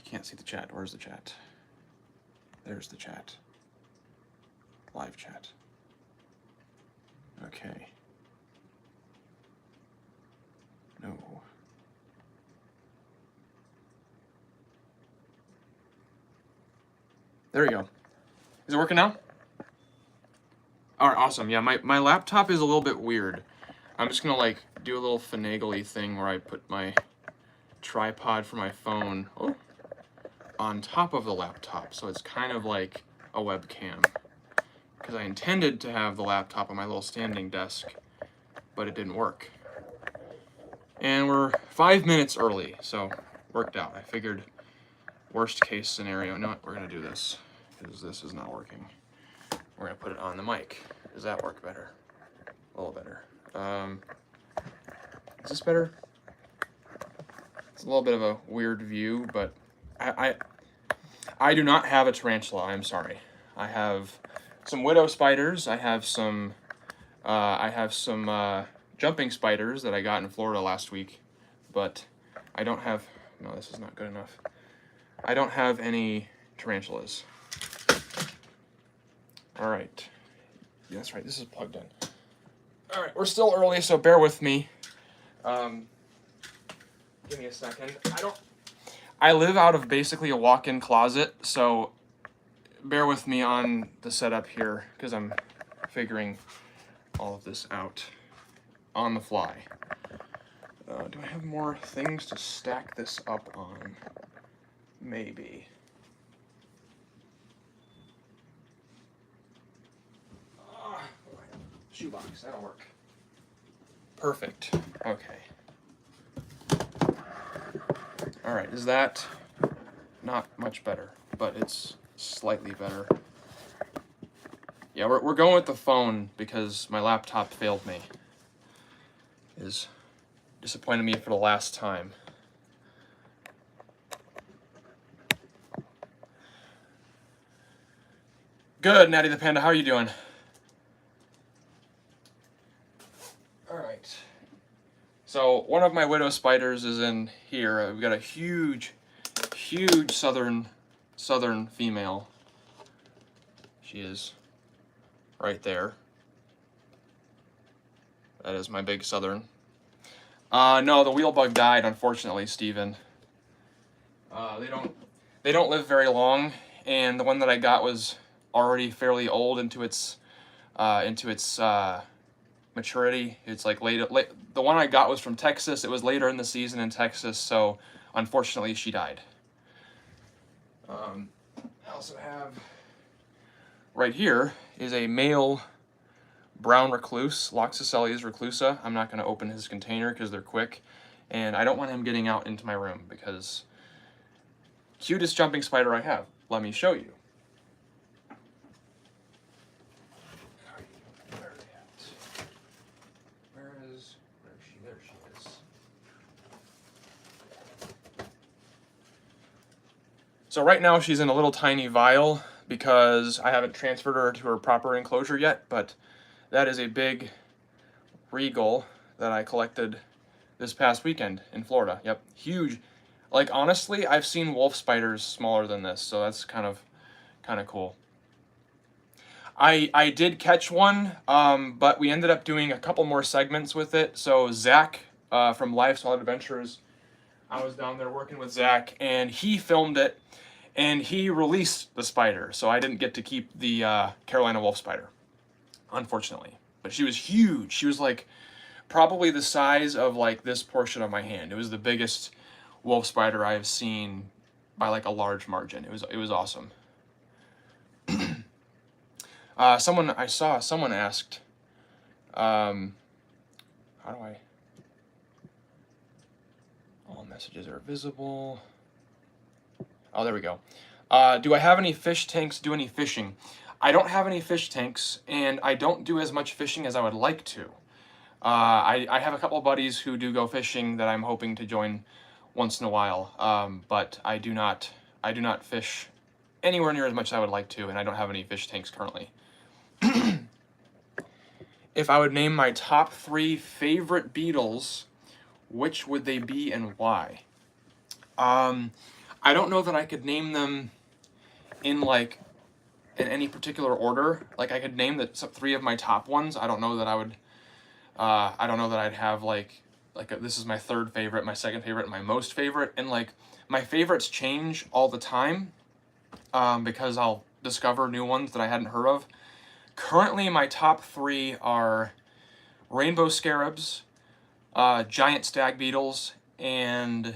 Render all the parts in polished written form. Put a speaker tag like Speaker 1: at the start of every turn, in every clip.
Speaker 1: can't see the chat. Where's the chat? There's the chat. Live chat. Okay. No. There you go. Is it working now? All right, awesome. Yeah, my laptop is a little bit weird. I'm just gonna like do a little finagly thing where I put my tripod for my phone on top of the laptop, so it's kind of like a webcam. Because I intended to have the laptop on my little standing desk, but it didn't work. And we're 5 minutes early, so worked out. I figured worst case scenario. No, we're gonna do this because this is not working. We're gonna put it on the mic. Does that work better? A little better. Is this better? It's a little bit of a weird view, but I do not have a tarantula. I'm sorry. I have some widow spiders. I have some jumping spiders that I got in Florida last week, but I don't have. No, this is not good enough. I don't have any tarantulas. All right. Yeah, that's right. This is plugged in. All right, we're still early, so bear with me. Give me a second. I live out of basically a walk-in closet, so bear with me on the setup here because I'm figuring all of this out on the fly. Do I have more things to stack this up on? Maybe. Shoebox, that'll work. Perfect. Okay. All right, is that not much better, but it's slightly better. Yeah, we're going with the phone because my laptop failed me. Is disappointed me for the last time. Good, Natty the Panda, how are you doing? All right. So one of my widow spiders is in here. We've got a huge southern female. She is right there. That is my big southern. No, the wheel bug died, unfortunately, Steven. They don't live very long, and the one that I got was already fairly old into its maturity. It's like late. The one I got was from Texas. It was later in the season in Texas, so unfortunately she died. I also have right here is a male brown recluse, Loxosceles reclusa. I'm not going to open his container because they're quick, and I don't want him getting out into my room because cutest jumping spider I have. Let me show you. There she is. So right now she's in a little tiny vial because I haven't transferred her to her proper enclosure yet, but that is a big regal that I collected this past weekend in Florida. Yep, huge. Like honestly, I've seen wolf spiders smaller than this, so that's kind of cool. I did catch one, but we ended up doing a couple more segments with it. So Zach from Life's Wild Adventures, I was down there working with Zach, and he filmed it, and he released the spider. So I didn't get to keep the Carolina wolf spider, unfortunately. But she was huge. She was like probably the size of like this portion of my hand. It was the biggest wolf spider I have seen by like a large margin. It was awesome. Someone asked, how do I, all messages are visible. Oh, there we go. Do I have any fish tanks, do any fishing? I don't have any fish tanks, and I don't do as much fishing as I would like to. I have a couple of buddies who do go fishing that I'm hoping to join once in a while, but I do not fish anywhere near as much as I would like to, and I don't have any fish tanks currently. If I would name my top 3 favorite beetles, which would they be and why? I don't know that I could name them in like in any particular order. Like I could name the 3 of my top ones. I don't know that I would. I don't know that I'd have like this is my 3rd favorite, my 2nd favorite, and my most favorite. And like my favorites change all the time because I'll discover new ones that I hadn't heard of. Currently, my top 3 are rainbow scarabs, giant stag beetles, and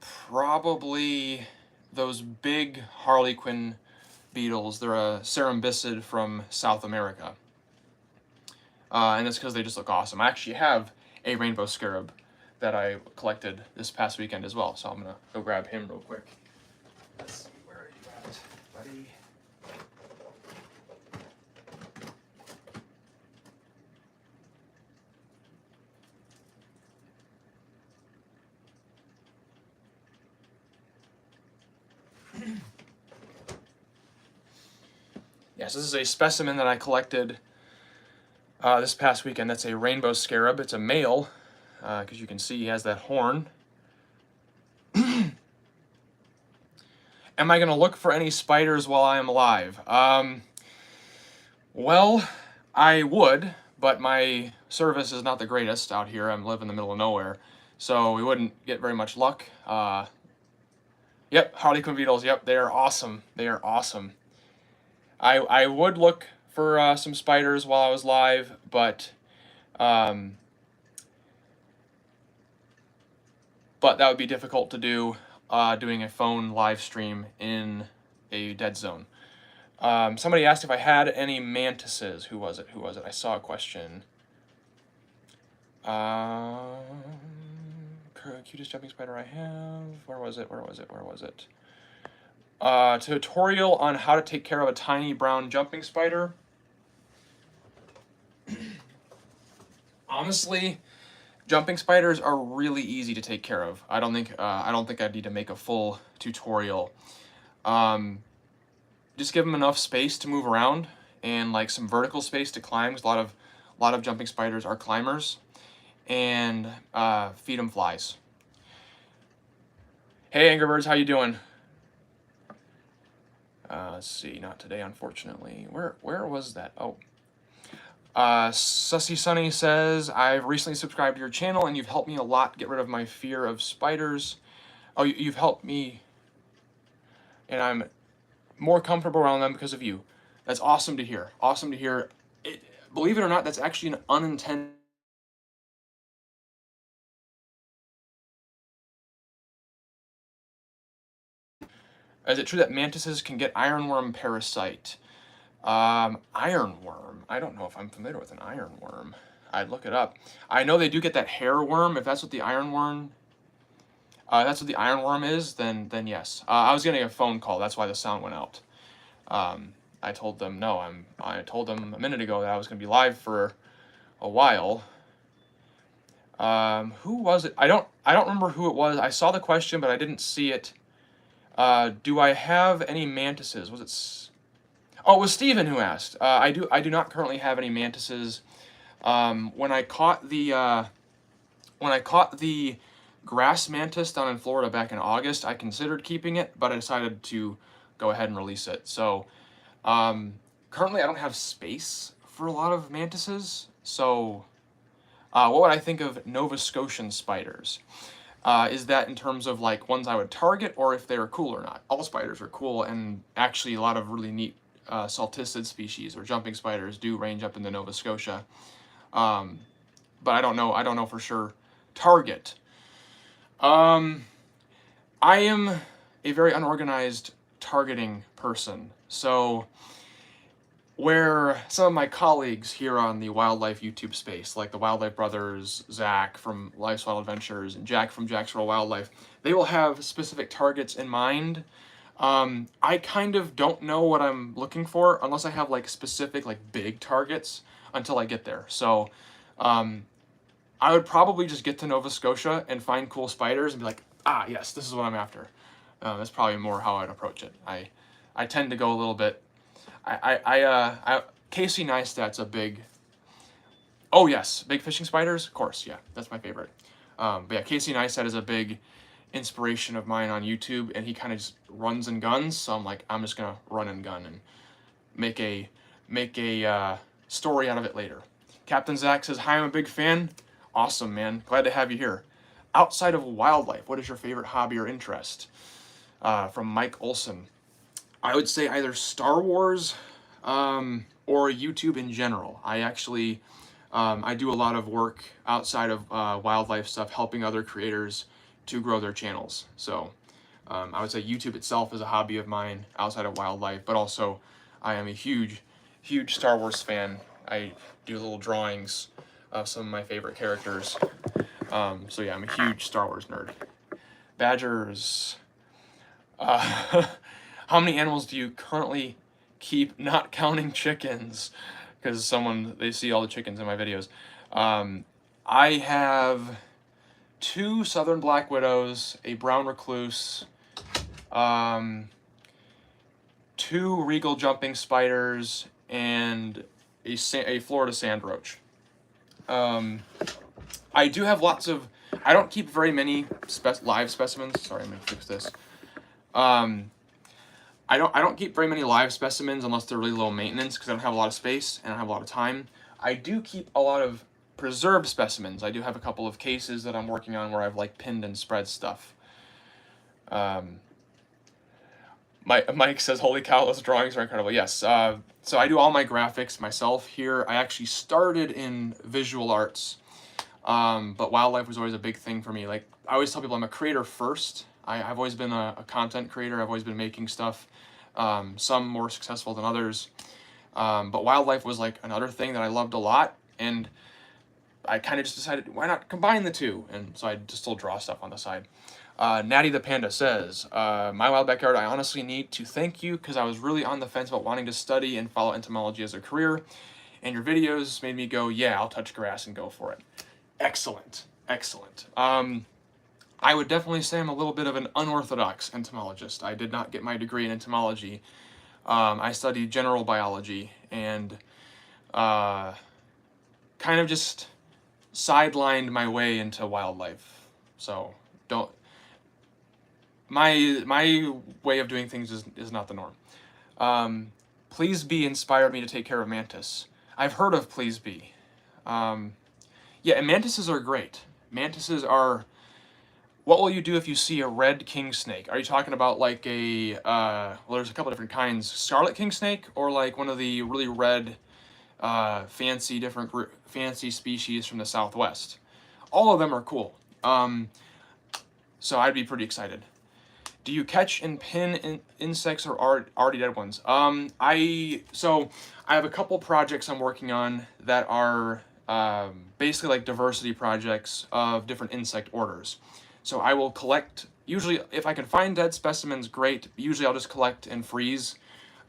Speaker 1: probably those big harlequin beetles. They're a cerambycid from South America. And that's because they just look awesome. I actually have a rainbow scarab that I collected this past weekend as well, so I'm gonna go grab him real quick. Let's see, where are you at, buddy? Yes, this is a specimen that I collected this past weekend. That's a rainbow scarab. It's a male, because you can see he has that horn. Am I going to look for any spiders while I am alive? Well, I would, but my service is not the greatest out here. I live in the middle of nowhere, so we wouldn't get very much luck. Yep, harlequin beetles. Yep, they are awesome. They are awesome. I would look for some spiders while I was live, but that would be difficult to do doing a phone live stream in a dead zone. Somebody asked if I had any mantises. Who was it? Who was it? I saw a question. Cutest jumping spider I have. Where was it? Where was it? Where was it? Tutorial on how to take care of a tiny brown jumping spider. Honestly, jumping spiders are really easy to take care of. I don't think I'd need to make a full tutorial. Just give them enough space to move around and like some vertical space to climb. Because a lot of jumping spiders are climbers, and feed them flies. Hey, Angry Birds, how you doing? Let's see, not today, unfortunately. Where was that? Oh. Sussy Sunny says, I've recently subscribed to your channel and you've helped me a lot get rid of my fear of spiders. Oh, you've helped me, and I'm more comfortable around them because of you. That's awesome to hear. Awesome to hear. Believe it or not, that's actually an unintended. Is it true that mantises can get ironworm parasite? Ironworm. I don't know if I'm familiar with an ironworm. I'd look it up. I know they do get that hairworm. If that's what the ironworm, is, then yes. I was getting a phone call. That's why the sound went out. I told them no. I told them a minute ago that I was going to be live for a while. Who was it? I don't remember who it was. I saw the question, but I didn't see it. Do I have any mantises? Was it? Oh, it was Steven who asked. I do not currently have any mantises. When I caught the grass mantis down in Florida back in August, I considered keeping it, but I decided to go ahead and release it. So currently I don't have space for a lot of mantises. So what would I think of Nova Scotian spiders? Is that in terms of like ones I would target, or if they're cool or not? All spiders are cool, and actually a lot of really neat salticid species or jumping spiders do range up into Nova Scotia. But I don't know for sure. Target. I am a very unorganized targeting person. So where some of my colleagues here on the wildlife YouTube space, like the Wildlife Brothers, Zach from Life's Wild Adventures, and Jack from Jack's Rural Wildlife, they will have specific targets in mind. I kind of don't know what I'm looking for unless I have like specific like big targets until I get there. So I would probably just get to Nova Scotia and find cool spiders and be like, ah, yes, this is what I'm after. That's probably more how I'd approach it. I tend to go a little bit. Casey Neistat's a big. Oh yes, big fishing spiders. Of course, yeah, that's my favorite. But yeah, Casey Neistat is a big inspiration of mine on YouTube, and he kind of just runs and guns. So I'm like, I'm just gonna run and gun and make a story out of it later. Captain Zach says, hi, I'm a big fan. Awesome, man. Glad to have you here. Outside of wildlife, what is your favorite hobby or interest? From Mike Olson. I would say either Star Wars or YouTube in general. I actually, I do a lot of work outside of wildlife stuff, helping other creators to grow their channels. So I would say YouTube itself is a hobby of mine outside of wildlife, but also I am a huge Star Wars fan. I do little drawings of some of my favorite characters. So yeah, I'm a huge Star Wars nerd. Badgers. How many animals do you currently keep, not counting chickens? Because they see all the chickens in my videos. I have 2 southern black widows, a brown recluse, 2 regal jumping spiders, and a Florida sand roach. I do have lots of, I don't keep very many live specimens. Sorry, I'm gonna fix this. I don't keep very many live specimens unless they're really low maintenance, because I don't have a lot of space and I don't have a lot of time. I do keep a lot of preserved specimens. I do have a couple of cases that I'm working on where I've like pinned and spread stuff. Mike says, holy cow, those drawings are incredible. Yes, so I do all my graphics myself here. I actually started in visual arts, but wildlife was always a big thing for me. Like, I always tell people I'm a creator first. I've always been a content creator. I've always been making stuff, some more successful than others. But wildlife was like another thing that I loved a lot, and I kind of just decided, why not combine the two? And so I just still draw stuff on the side. Natty the Panda says, My Wild Backyard, I honestly need to thank you because I was really on the fence about wanting to study and follow entomology as a career, and your videos made me go, yeah, I'll touch grass and go for it. Excellent, excellent. I would definitely say I'm a little bit of an unorthodox entomologist. I did not get my degree in entomology. I studied general biology and kind of just sidelined my way into wildlife. So my way of doing things is not the norm. Please Be inspired me to take care of mantis. I've heard of Please Be. Yeah, and mantises are great. Mantises are... What will you do if you see a red king snake? Are you talking about like a, well, there's a couple different kinds, scarlet king snake, or like one of the really red, fancy species from the Southwest? All of them are cool. So I'd be pretty excited. Do you catch and pin insects or already dead ones? So I have a couple projects I'm working on that are basically like diversity projects of different insect orders. So I will collect, usually if I can find dead specimens, great. Usually I'll just collect and freeze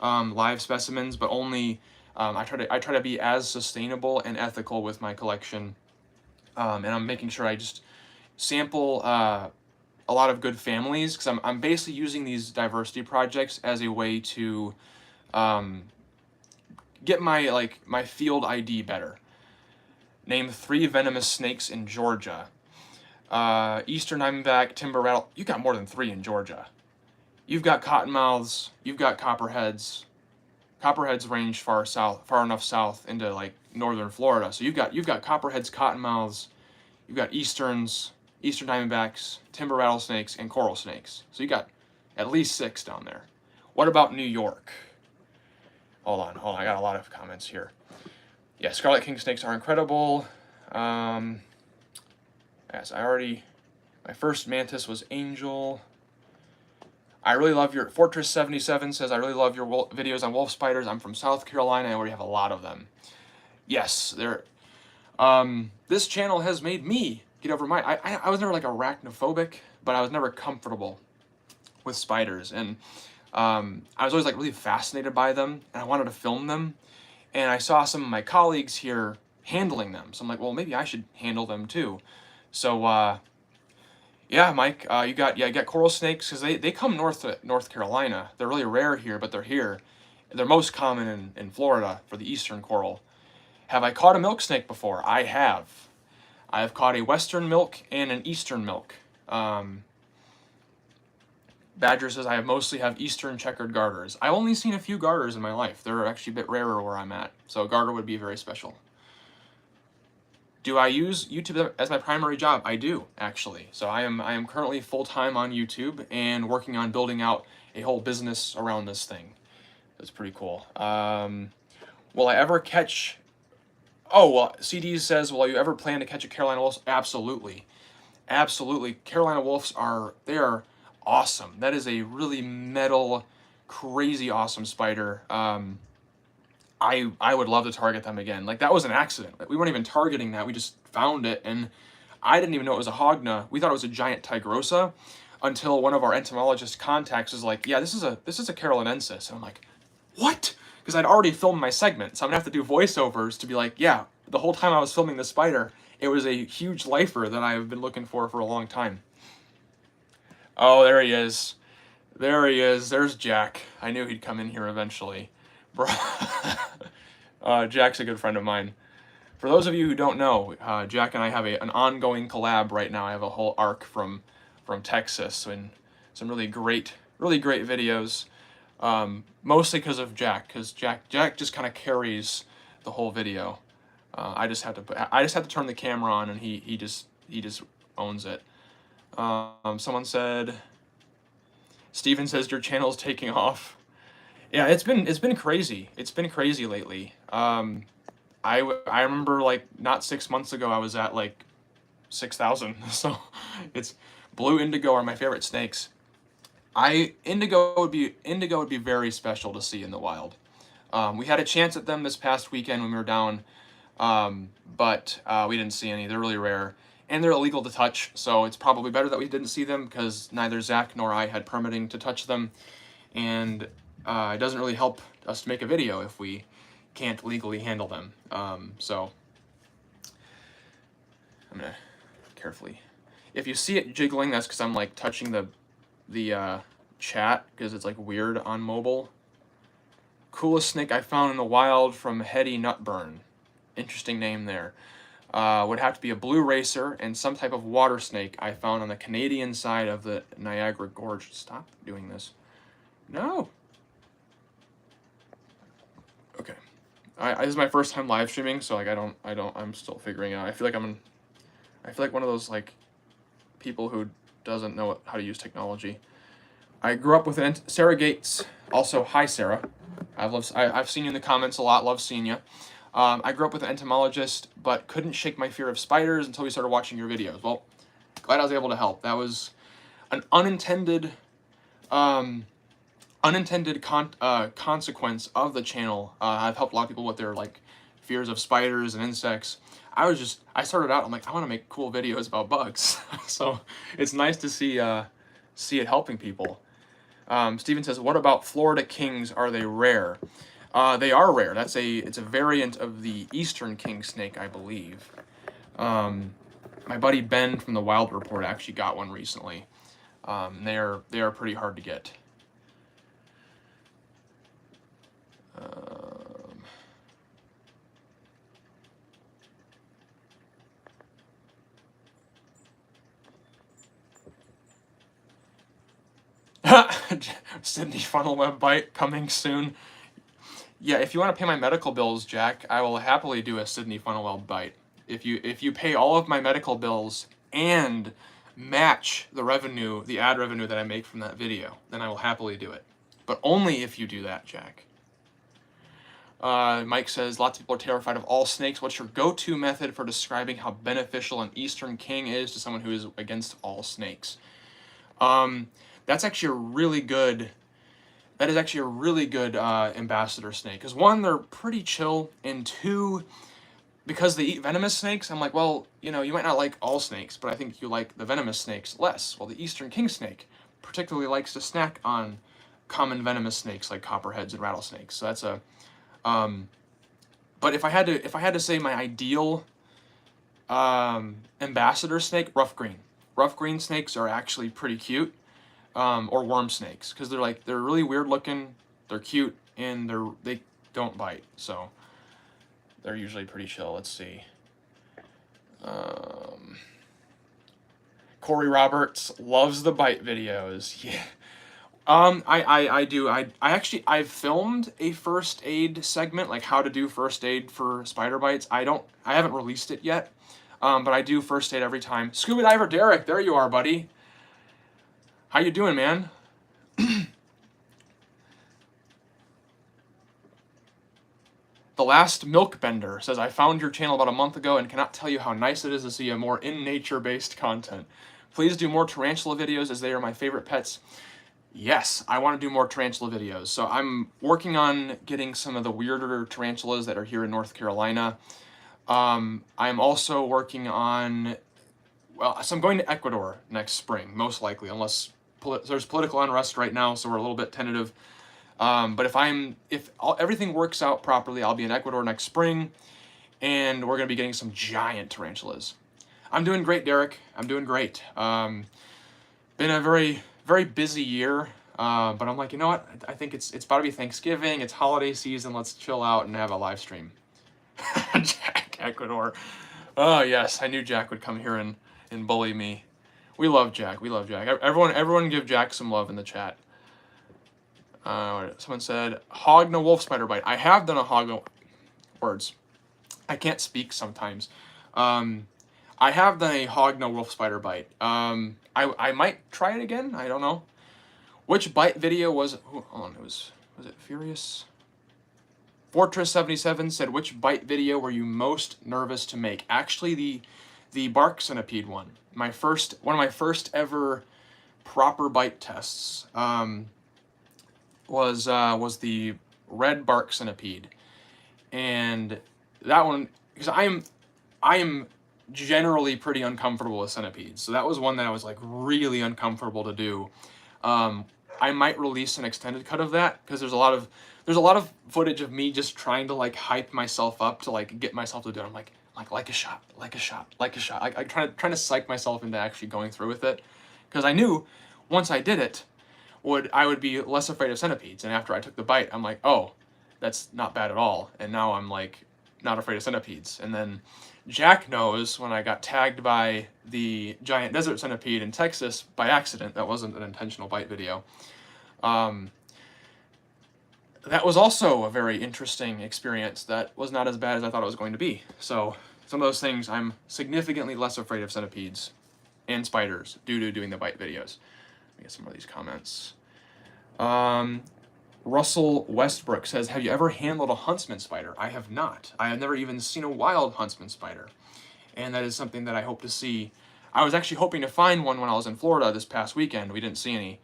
Speaker 1: live specimens, but only, I try to be as sustainable and ethical with my collection. And I'm making sure I just sample a lot of good families, because I'm basically using these diversity projects as a way to get my field ID better. Name 3 venomous snakes in Georgia. Eastern diamondback, timber rattle. You got more than 3 in Georgia. You've got cottonmouths. You've got copperheads. Copperheads range far enough south into like northern Florida. So you've got copperheads, cottonmouths. You've got eastern diamondbacks, timber rattlesnakes, and coral snakes. So you got at least 6 down there. What about New York? Hold on. I got a lot of comments here. Yeah, scarlet king snakes are incredible. Yes, my first mantis was Angel. I really love your, Fortress 77 says, I really love your videos on wolf spiders. I'm from South Carolina, and we have a lot of them. Yes, this channel has made me get over I was never like arachnophobic, but I was never comfortable with spiders. And I was always like really fascinated by them, and I wanted to film them. And I saw some of my colleagues here handling them. So I'm like, well, maybe I should handle them too. So, yeah, Mike, you got coral snakes, because they come north to North Carolina. They're really rare here, but they're here. They're most common in Florida for the eastern coral. Have I caught a milk snake before? I have. I have caught a western milk and an eastern milk. Badger says, I mostly have Eastern checkered garters. I've only seen a few garters in my life. They're actually a bit rarer where I'm at. So a garter would be very special. Do I use YouTube as my primary job? I do, actually. So I am currently full-time on YouTube and working on building out a whole business around this thing. That's pretty cool. Will I ever catch... Oh, well, CD says, will you ever plan to catch a Carolina Wolf? Absolutely. Absolutely. Carolina Wolves they are awesome. That is a really metal, crazy awesome spider. I would love to target them again. Like, that was an accident. Like, we weren't even targeting that. We just found it, and I didn't even know it was a hogna. We thought it was a giant tigrosa until one of our entomologist contacts was like, yeah, this is a carolinensis. And I'm like, what? Because I'd already filmed my segment, so I'm gonna have to do voiceovers to be like, yeah, the whole time I was filming the spider, it was a huge lifer that I've been looking for a long time. Oh, there he is. There he is. There's Jack. I knew he'd come in here eventually. Bro. Jack's a good friend of mine. For those of you who don't know, Jack and I have an ongoing collab right now. I have a whole arc from Texas and some really great videos. Mostly because of Jack, because Jack just kind of carries the whole video. I just have to turn the camera on, and he just owns it. Someone said, Steven says your channel's taking off. Yeah, it's been crazy. It's been crazy lately. I remember, like, not 6 months ago I was at like 6,000. So it's blue indigo are my favorite snakes. Indigo would be very special to see in the wild. We had a chance at them this past weekend when we were down, but we didn't see any. They're really rare, and they're illegal to touch, so it's probably better that we didn't see them because neither Zach nor I had permitting to touch them, and it doesn't really help us to make a video if we can't legally handle them. So I'm gonna carefully. If you see it jiggling, that's because I'm like touching the chat because it's like weird on mobile. Coolest snake I found in the wild from Hetty Nutburn. Interesting name there. Would have to be a blue racer and some type of water snake I found on the Canadian side of the Niagara Gorge. Stop doing this. No. Okay. This is my first time live streaming, so like I'm still figuring it out. I feel like one of those like people who doesn't know how to use technology. I grew up with Sarah Gates. Also, hi Sarah. I've seen you in the comments a lot. Love seeing you. I grew up with an entomologist, but couldn't shake my fear of spiders until we started watching your videos. Well, glad I was able to help. That was an unintended consequence of the channel. I've helped a lot of people with their like fears of spiders and insects. I started out, I'm like, I want to make cool videos about bugs. So it's nice to see it helping people. Steven says, what about Florida kings? Are they rare? They are rare. It's a variant of the Eastern king snake, I believe. My buddy Ben from the Wild Report actually got one recently. They are pretty hard to get. Sydney funnel web bite coming soon. Yeah, if you want to pay my medical bills, Jack, I will happily do a Sydney funnel web bite. If you pay all of my medical bills and match the revenue, the ad revenue that I make from that video, then I will happily do it. But only if you do that, Jack. Mike says, lots of people are terrified of all snakes. What's your go-to method for describing how beneficial an Eastern king is to someone who is against all snakes? That's actually a really good... That is actually a really good ambassador snake. Because one, they're pretty chill, and two, because they eat venomous snakes, I'm like, well, you know, you might not like all snakes, but I think you like the venomous snakes less. Well, the Eastern king snake particularly likes to snack on common venomous snakes like copperheads and rattlesnakes. So that's a... but if I had to say my ideal ambassador snake, rough green. Rough green snakes are actually pretty cute. Or worm snakes, because they're really weird looking, they're cute, and they don't bite, so they're usually pretty chill. Let's see. Corey Roberts loves the bite videos. Yeah, I do. I've filmed a first aid segment, like how to do first aid for spider bites. I haven't released it yet, but I do first aid every time. Scuba diver Derek, there you are, buddy. How you doing, man? The Last Milk Bender says, I found your channel about a month ago and cannot tell you how nice it is to see a more in-nature based content. Please do more tarantula videos as they are my favorite pets. Yes, I want to do more tarantula videos. So I'm working on getting some of the weirder tarantulas that are here in North Carolina. I'm also working on, well, so I'm going to Ecuador next spring, most likely, unless there's political unrest right now, so we're a little bit tentative. But if everything works out properly, I'll be in Ecuador next spring, and we're going to be getting some giant tarantulas. I'm doing great, Derek. I'm doing great. Been a very, very busy year, but I'm like, you know what? I think it's about to be Thanksgiving. It's holiday season. Let's chill out and have a live stream. Jack, Ecuador. Oh, yes. I knew Jack would come here and bully me. We love Jack. We love Jack. Everyone give Jack some love in the chat. Someone said, hog no wolf spider bite. I have done a hog no... Words. I can't speak sometimes. I have done a hog no wolf spider bite. I might try it again. I don't know. Which bite video was... Hold on. Was it Furious? Fortress 77 said, which bite video were you most nervous to make? Actually, the bark centipede one. One of my first ever proper bite tests. Was the red bark centipede, and that one, because I am generally pretty uncomfortable with centipedes, so that was one that I was like really uncomfortable to do. I might release an extended cut of that because there's a lot of footage of me just trying to like hype myself up to like get myself to do it. I'm like a shot. I trying to psych myself into actually going through with it, because I knew once I did it, I would be less afraid of centipedes. And after I took the bite, I'm like, oh, that's not bad at all. And now I'm like not afraid of centipedes. And then Jack knows when I got tagged by the giant desert centipede in Texas by accident. That wasn't an intentional bite video. That was also a very interesting experience that was not as bad as I thought it was going to be. So some of those things, I'm significantly less afraid of centipedes and spiders due to doing the bite videos. Let me get some of these comments. Russell Westbrook says, have you ever handled a huntsman spider? I have not. I have never even seen a wild huntsman spider. And that is something that I hope to see. I was actually hoping to find one when I was in Florida this past weekend. We didn't see any.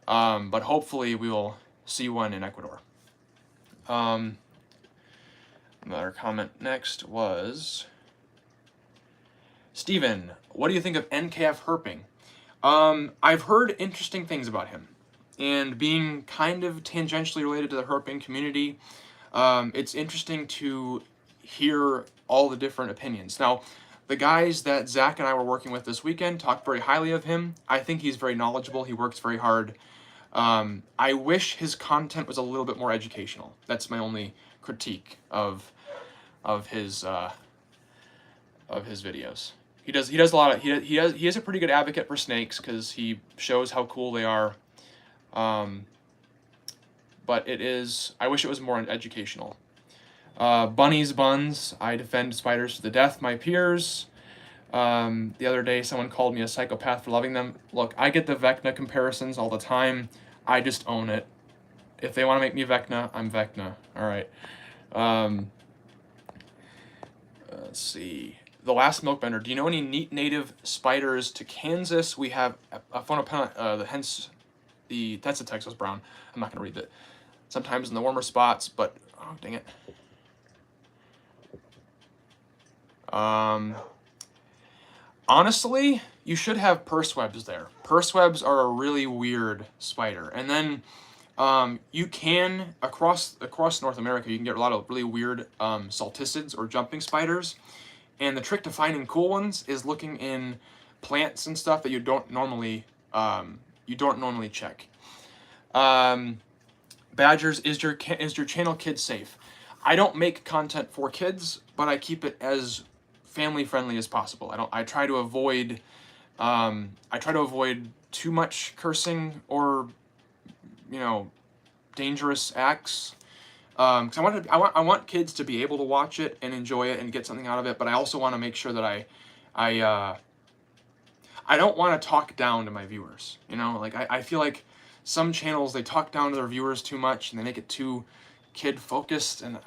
Speaker 1: But hopefully we will see one in Ecuador. Another comment next was, Steven, what do you think of NKF herping? I've heard interesting things about him, and being kind of tangentially related to the herping community, it's interesting to hear all the different opinions. Now, the guys that Zach and I were working with this weekend talked very highly of him. I think he's very knowledgeable. He works very hard. I wish his content was a little bit more educational. That's my only critique of his videos. He does a lot of he is a pretty good advocate for snakes because he shows how cool they are. But I wish it was more educational. Bunny's Buns, I defend spiders to the death, my peers. The other day someone called me a psychopath for loving them. Look, I get the Vecna comparisons all the time. I just own it. If they want to make me Vecna, I'm Vecna. All right. Let's see. The Last Milkbender. Do you know any neat native spiders to Kansas? We have a hence the that's a Texas brown. I'm not going to read it. Sometimes in the warmer spots, but oh dang it. Honestly, you should have purse webs there. Purse webs are a really weird spider. And then you can, across North America, you can get a lot of really weird salticids or jumping spiders. And the trick to finding cool ones is looking in plants and stuff that you don't normally check. Badgers, is your channel kid safe? I don't make content for kids, but I keep it as family friendly as possible. I try to avoid too much cursing or you know, dangerous acts. Because I want kids to be able to watch it and enjoy it and get something out of it, but I also want to make sure that I don't want to talk down to my viewers. You know, like I feel like some channels, they talk down to their viewers too much and they make it too kid focused, and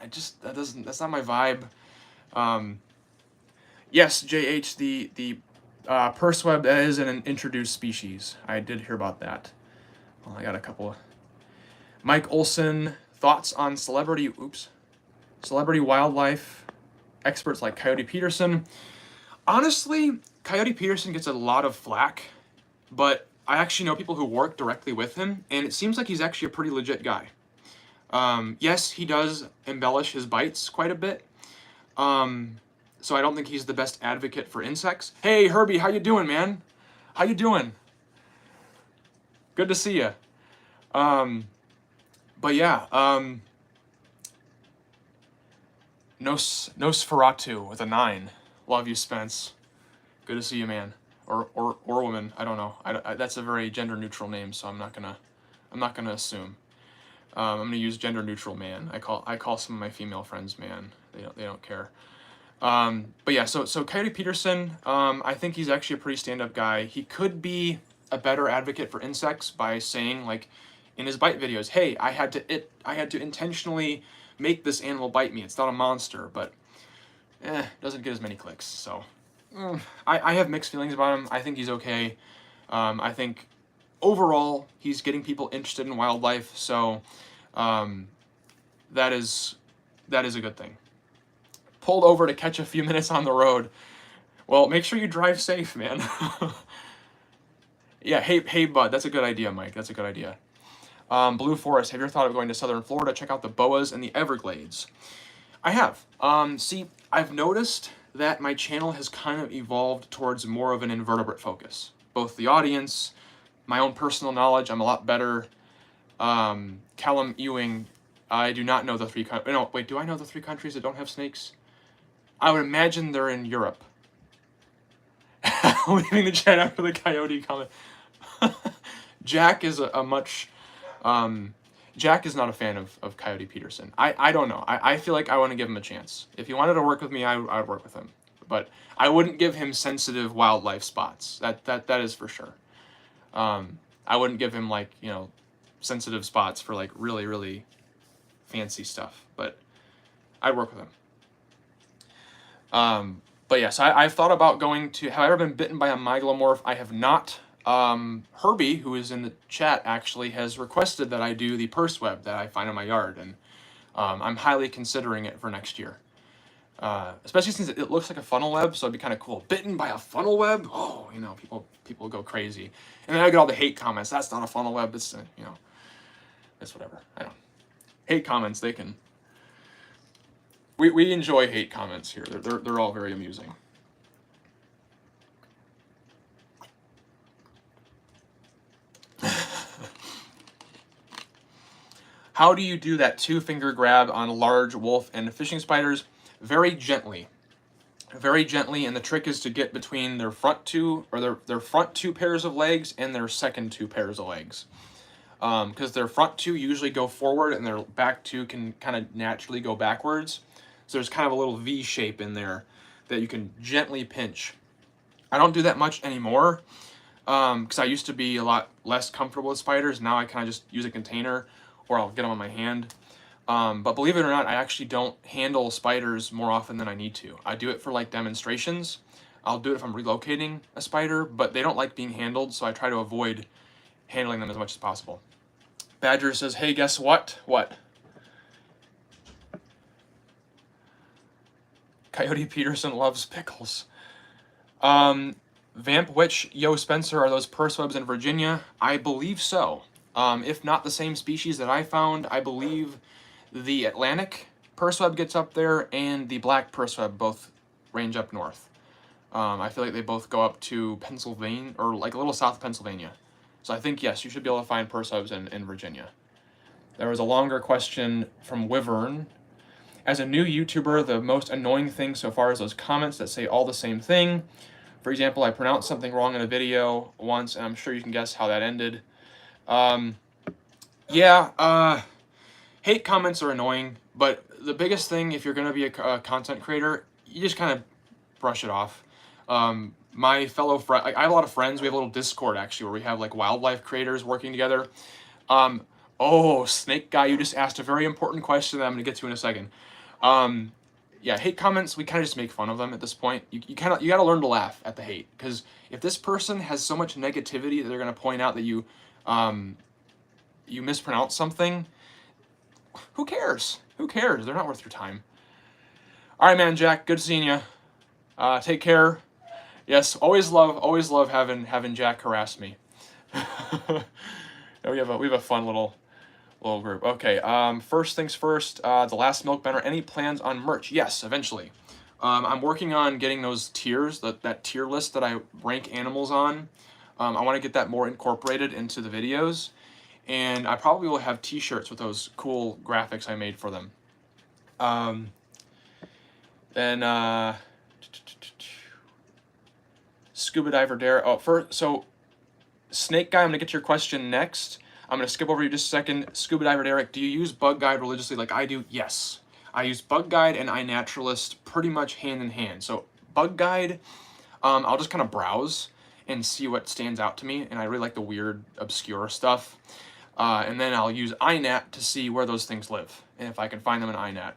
Speaker 1: that's not my vibe. Yes, JH, the purse web, that is an introduced species. I did hear about that. Well, I got a couple of... Mike Olson, thoughts on celebrity wildlife experts like Coyote Peterson. Honestly, Coyote Peterson gets a lot of flack, but I actually know people who work directly with him, and it seems like he's actually a pretty legit guy. Yes, he does embellish his bites quite a bit, so I don't think he's the best advocate for insects. Hey, Herbie, how you doing, man? How you doing? Good to see you. But yeah, Nosferatu with a 9. Love you, Spence. Good to see you, man. Or woman. I don't know. That's a very gender neutral name, so I'm not gonna assume. I'm gonna use gender neutral man. I call some of my female friends man. They don't care. But yeah, so Coyote Peterson, I think he's actually a pretty stand-up guy. He could be a better advocate for insects by saying, like, in his bite videos, hey, I had to intentionally make this animal bite me. It's not a monster, but doesn't get as many clicks. So I have mixed feelings about him. I think he's okay. I think overall he's getting people interested in wildlife, so that is a good thing. Pulled over to catch a few minutes on the road. Well, make sure you drive safe, man. Yeah, hey, bud, that's a good idea, Mike. That's a good idea. Blue Forest, have you ever thought of going to southern Florida, check out the boas and the Everglades? I have. See, I've noticed that my channel has kind of evolved towards more of an invertebrate focus. Both the audience, my own personal knowledge, I'm a lot better. Callum Ewing, I do not know the 3 countries. No, wait, do I know the 3 countries that don't have snakes? I would imagine they're in Europe. Leaving the chat after the coyote comment. Jack is Jack is not a fan of Coyote Peterson. I don't know. I feel like I want to give him a chance. If he wanted to work with me, I would work with him. But I wouldn't give him sensitive wildlife spots. That is for sure. I wouldn't give him, like, you know, sensitive spots for, like, really, really fancy stuff. But I'd work with him. But yeah, so I've thought about going to... Have I ever been bitten by a mygalomorph? I have not. Herbie, who is in the chat, actually has requested that I do the purse web that I find in my yard, and I'm highly considering it for next year. Especially since it looks like a funnel web, so it'd be kind of cool. Bitten by a funnel web? Oh, you know, people go crazy. And then I get all the hate comments. That's not a funnel web. It's, you know, it's whatever. I don't. Hate comments, they can... We enjoy hate comments here. They're all very amusing. How do you do that 2-finger grab on large wolf and fishing spiders? Very gently. Very gently, and the trick is to get between their front 2, or their front 2 pairs of legs and their second 2 pairs of legs. Because their front 2 usually go forward and their back 2 can kind of naturally go backwards. So there's kind of a little V shape in there that you can gently pinch. I don't do that much anymore because I used to be a lot less comfortable with spiders. Now I kind of just use a container, or I'll get them on my hand. But believe it or not, I actually don't handle spiders more often than I need to. I do it for, like, demonstrations. I'll do it if I'm relocating a spider, but they don't like being handled, so I try to avoid handling them as much as possible. Badger says, hey, guess what? What? Coyote Peterson loves pickles. Vamp Witch, yo Spencer, are those purse webs in Virginia? I believe so. If not the same species that I found, I believe the Atlantic purse web gets up there and the black purse web both range up north. I feel like they both go up to Pennsylvania, or like a little south of Pennsylvania. So I think, yes, you should be able to find purse webs in Virginia. There was a longer question from Wyvern. As a new YouTuber, the most annoying thing so far is those comments that say all the same thing. For example, I pronounced something wrong in a video once, and I'm sure you can guess how that ended. Yeah, hate comments are annoying, but the biggest thing, if you're going to be a content creator, you just kind of brush it off. My fellow friend, I have a lot of friends. We have a little Discord actually where we have like wildlife creators working together. Oh, Snake Guy, you just asked a very important question that I'm going to get to in a second. Yeah, hate comments, we kind of just make fun of them at this point. You got to learn to laugh at the hate, because if this person has so much negativity that they're going to point out that you mispronounce something, who cares? Who cares? They're not worth your time. All right, man, Jack, good seeing you. Take care. Yes, always love having Jack harass me. we have a fun little group. Okay, first things first, the last milk banner. Any plans on merch? Yes, eventually. I'm working on getting those tiers, that tier list that I rank animals on. I want to get that more incorporated into the videos, and I probably will have t-shirts with those cool graphics I made for them. Then Scuba Diver Dare. Oh, so Snake Guy, I'm gonna get to your question next. I'm gonna skip over you just a second. Scuba Diver Derek, do you use Bug Guide religiously like I do? Yes. I use Bug Guide and iNaturalist pretty much hand in hand. So Bug Guide, I'll just kind of browse and see what stands out to me, and I really like the weird, obscure stuff. And then I'll use iNat to see where those things live, and if I can find them in iNat.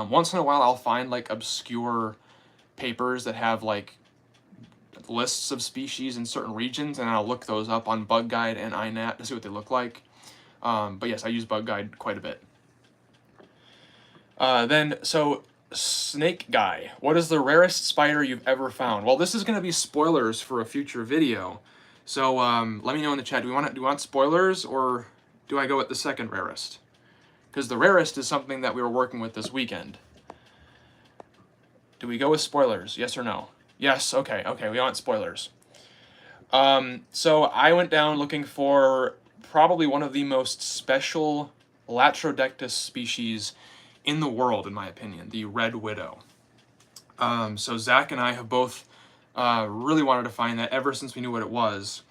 Speaker 1: Once in a while, I'll find like obscure papers that have like lists of species in certain regions, and I'll look those up on Bug Guide and iNat to see what they look like. But yes, I use Bug Guide quite a bit. So Snake Guy, what is the rarest spider you've ever found? Well, this is going to be spoilers for a future video, so let me know in the chat. Do we want spoilers, or do I go with the second rarest? Because the rarest is something that we were working with this weekend. Do we go with spoilers? Yes or no? Yes, okay, we want spoilers. So I went down looking for probably one of the most special Latrodectus species in the world, in my opinion, the red widow. So Zach and I have both really wanted to find that ever since we knew what it was.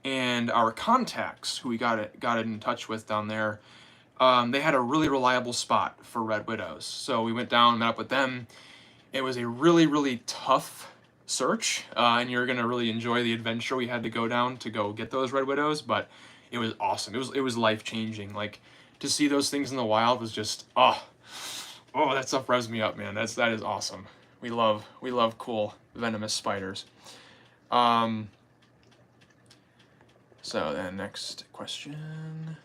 Speaker 1: And our contacts, who we got in touch with down there, they had a really reliable spot for red widows. So we went down, met up with them. It was a really, really tough search, and you're gonna really enjoy the adventure we had to go down to go get those red widows, but it was awesome. It was life-changing. Like, to see those things in the wild was just oh, that stuff revs me up, man. That is awesome. We love cool venomous spiders. So then next question.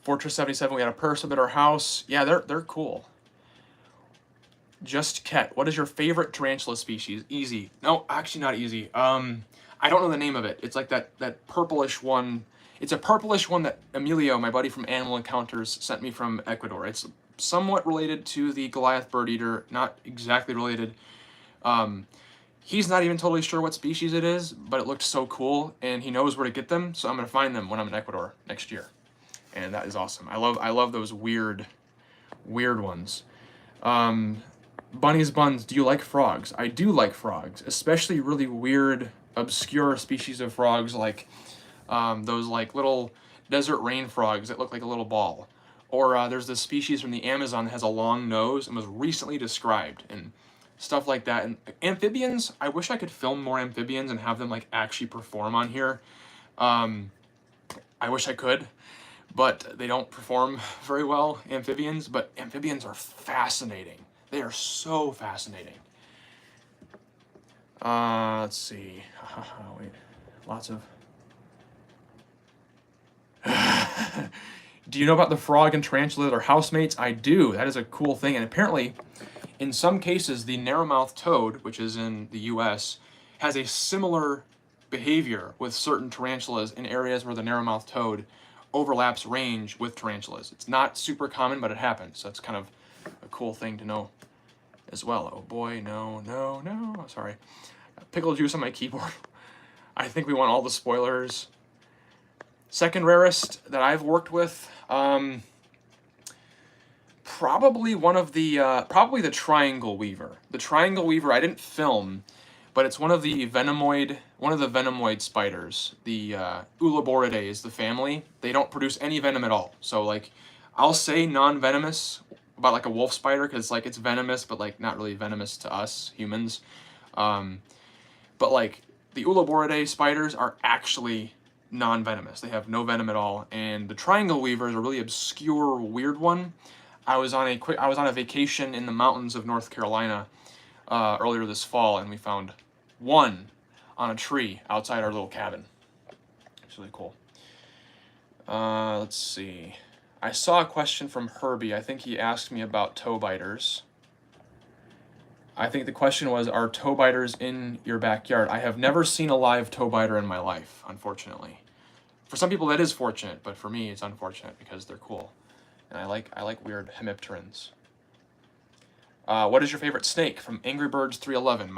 Speaker 1: Fortress 77, we got a person at our house. Yeah, they're cool. Just Ket, what is your favorite tarantula species? Easy. No, actually not easy. I don't know the name of it. It's like that purplish one. It's a purplish one that Emilio, my buddy from Animal Encounters, sent me from Ecuador. It's somewhat related to the Goliath bird eater, not exactly related. He's not even totally sure what species it is, but it looked so cool, and he knows where to get them, so I'm gonna find them when I'm in Ecuador next year. And that is awesome. I love those weird ones. Bunny's Buns, do you like frogs? I do like frogs, especially really weird, obscure species of frogs, like those like little desert rain frogs that look like a little ball. Or there's this species from the Amazon that has a long nose and was recently described, and stuff like that. And amphibians, I wish I could film more amphibians and have them like actually perform on here. I wish I could, but they don't perform very well, amphibians. But amphibians are fascinating. They are so fascinating. Let's see. Wait, lots of... Do you know about the frog and tarantula that are housemates? I do. That is a cool thing. And apparently, in some cases, the narrow-mouthed toad, which is in the US, has a similar behavior with certain tarantulas in areas where the narrow-mouthed toad overlaps range with tarantulas. It's not super common, but it happens. So it's kind of a cool thing to know as well. Oh boy, no. Oh, sorry. Pickle juice on my keyboard. I think we want all the spoilers. Second rarest that I've worked with, probably one of the, probably the triangle weaver. The triangle weaver I didn't film, but it's one of the venomoid one of the venomoid spiders, the Uloboridae is the family. They don't produce any venom at all. So like, I'll say non-venomous about like a wolf spider because like it's venomous, but like not really venomous to us humans. But like the Uloboridae spiders are actually non-venomous. They have no venom at all. And the triangle weaver is a really obscure, weird one. I was on a vacation in the mountains of North Carolina earlier this fall, and we found one on a tree outside our little cabin. It's really cool. Let's see. I saw a question from Herbie. I think he asked me about toe biters. I think the question was, are toe biters in your backyard? I have never seen a live toe biter in my life, unfortunately. For some people that is fortunate, but for me it's unfortunate because they're cool. And I like weird hemipterans. What is your favorite snake? From Angry Birds 311.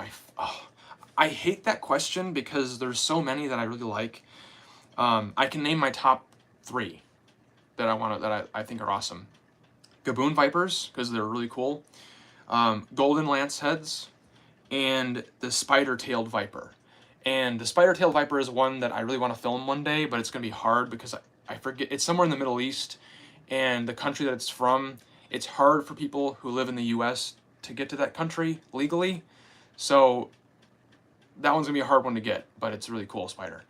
Speaker 1: I hate that question because there's so many that I really like. I can name my top 3 that I think are awesome. Gaboon vipers, because they're really cool. Golden lanceheads, and the spider-tailed viper. And the spider-tailed viper is one that I really want to film one day, but it's going to be hard because I forget. It's somewhere in the Middle East, and the country that it's from, it's hard for people who live in the U.S. to get to that country legally. So that one's going to be a hard one to get, but it's a really cool spider.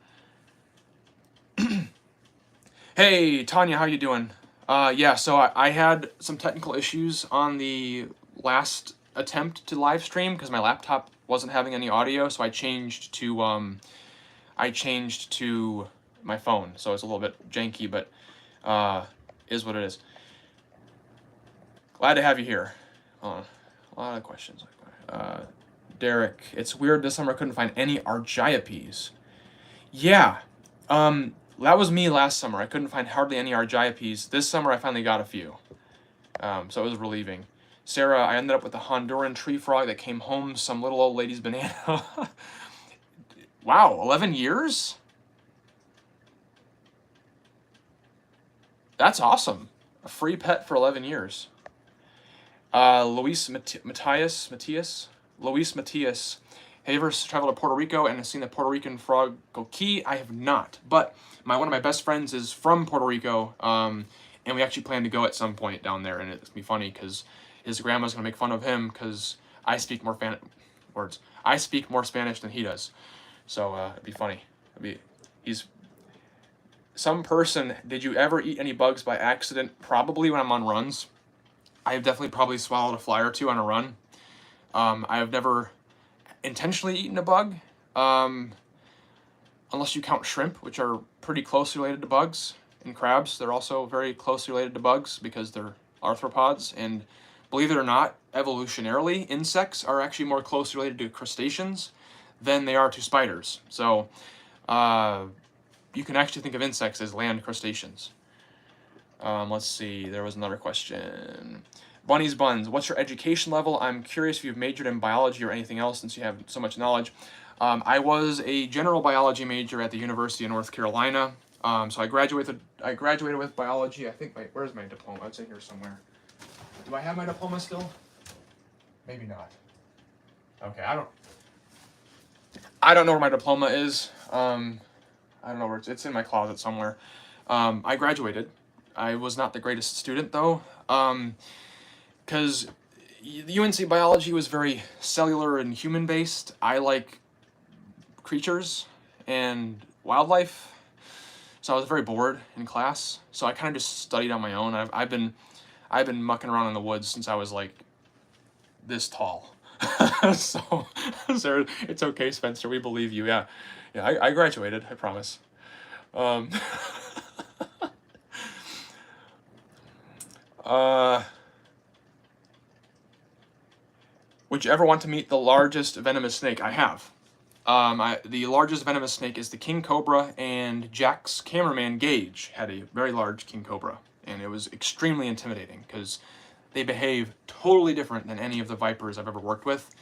Speaker 1: Hey, Tanya, how you doing? Yeah, so I had some technical issues on the last attempt to live stream because my laptop wasn't having any audio, so I changed to my phone. So it's a little bit janky, but is what it is. Glad to have you here. A lot of questions. Derek, it's weird this summer I couldn't find any Argiops. Yeah, that was me last summer. I couldn't find hardly any Argiops. This summer I finally got a few. So it was relieving. Sarah, I ended up with a Honduran tree frog that came home some little old lady's banana. Wow, 11 years? That's awesome. A free pet for 11 years. Luis Matias. Luis Matias. Have you ever traveled to Puerto Rico and seen the Puerto Rican frog coqui? I have not, but one of my best friends is from Puerto Rico, and we actually plan to go at some point down there, and it's gonna be funny because his grandma's gonna make fun of him because I speak more Spanish than he does, so it'd be funny. He's some person. Did you ever eat any bugs by accident? Probably when I'm on runs. I have definitely probably swallowed a fly or two on a run. I have never intentionally eaten a bug, unless you count shrimp, which are pretty closely related to bugs, and crabs. They're also very closely related to bugs because they're arthropods, and believe it or not, evolutionarily, insects are actually more closely related to crustaceans than they are to spiders. So you can actually think of insects as land crustaceans. Let's see, there was another question. Bunny's Buns, what's your education level? I'm curious if you've majored in biology or anything else since you have so much knowledge. I was a general biology major at the University of North Carolina. So I graduated with biology. I think where's my diploma? It's in here somewhere. Do I have my diploma still? Maybe not. Okay, I don't know where my diploma is. I don't know where it's in my closet somewhere. I graduated. I was not the greatest student though. Because the UNC biology was very cellular and human-based. I like creatures and wildlife, so I was very bored in class. So I kind of just studied on my own. I've been mucking around in the woods since I was like this tall. So it's okay, Spencer. We believe you. Yeah. I graduated. I promise. Would you ever want to meet the largest venomous snake? I have. The largest venomous snake is the king cobra, and Jack's cameraman Gage had a very large king cobra, and it was extremely intimidating because they behave totally different than any of the vipers I've ever worked with.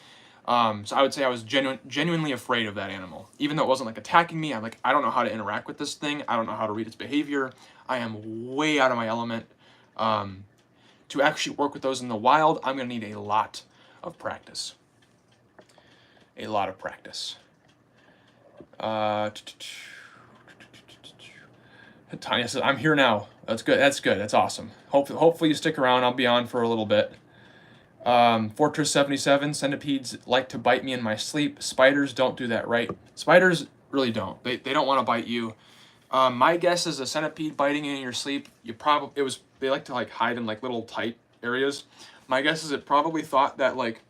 Speaker 1: So I would say I was genuinely afraid of that animal. Even though it wasn't like attacking me, I'm like, I don't know how to interact with this thing. I don't know how to read its behavior. I am way out of my element. To actually work with those in the wild, I'm going to need a lot of practice. A lot of practice. Tanya says, I'm here now. That's good. That's good. That's awesome. Hopefully you stick around. I'll be on for a little bit. Fortress 77, centipedes like to bite me in my sleep. Spiders don't do that, right? Spiders really don't. They don't want to bite you. My guess is a centipede biting you in your sleep, they like to like hide in like little tight areas. My guess is it probably thought that like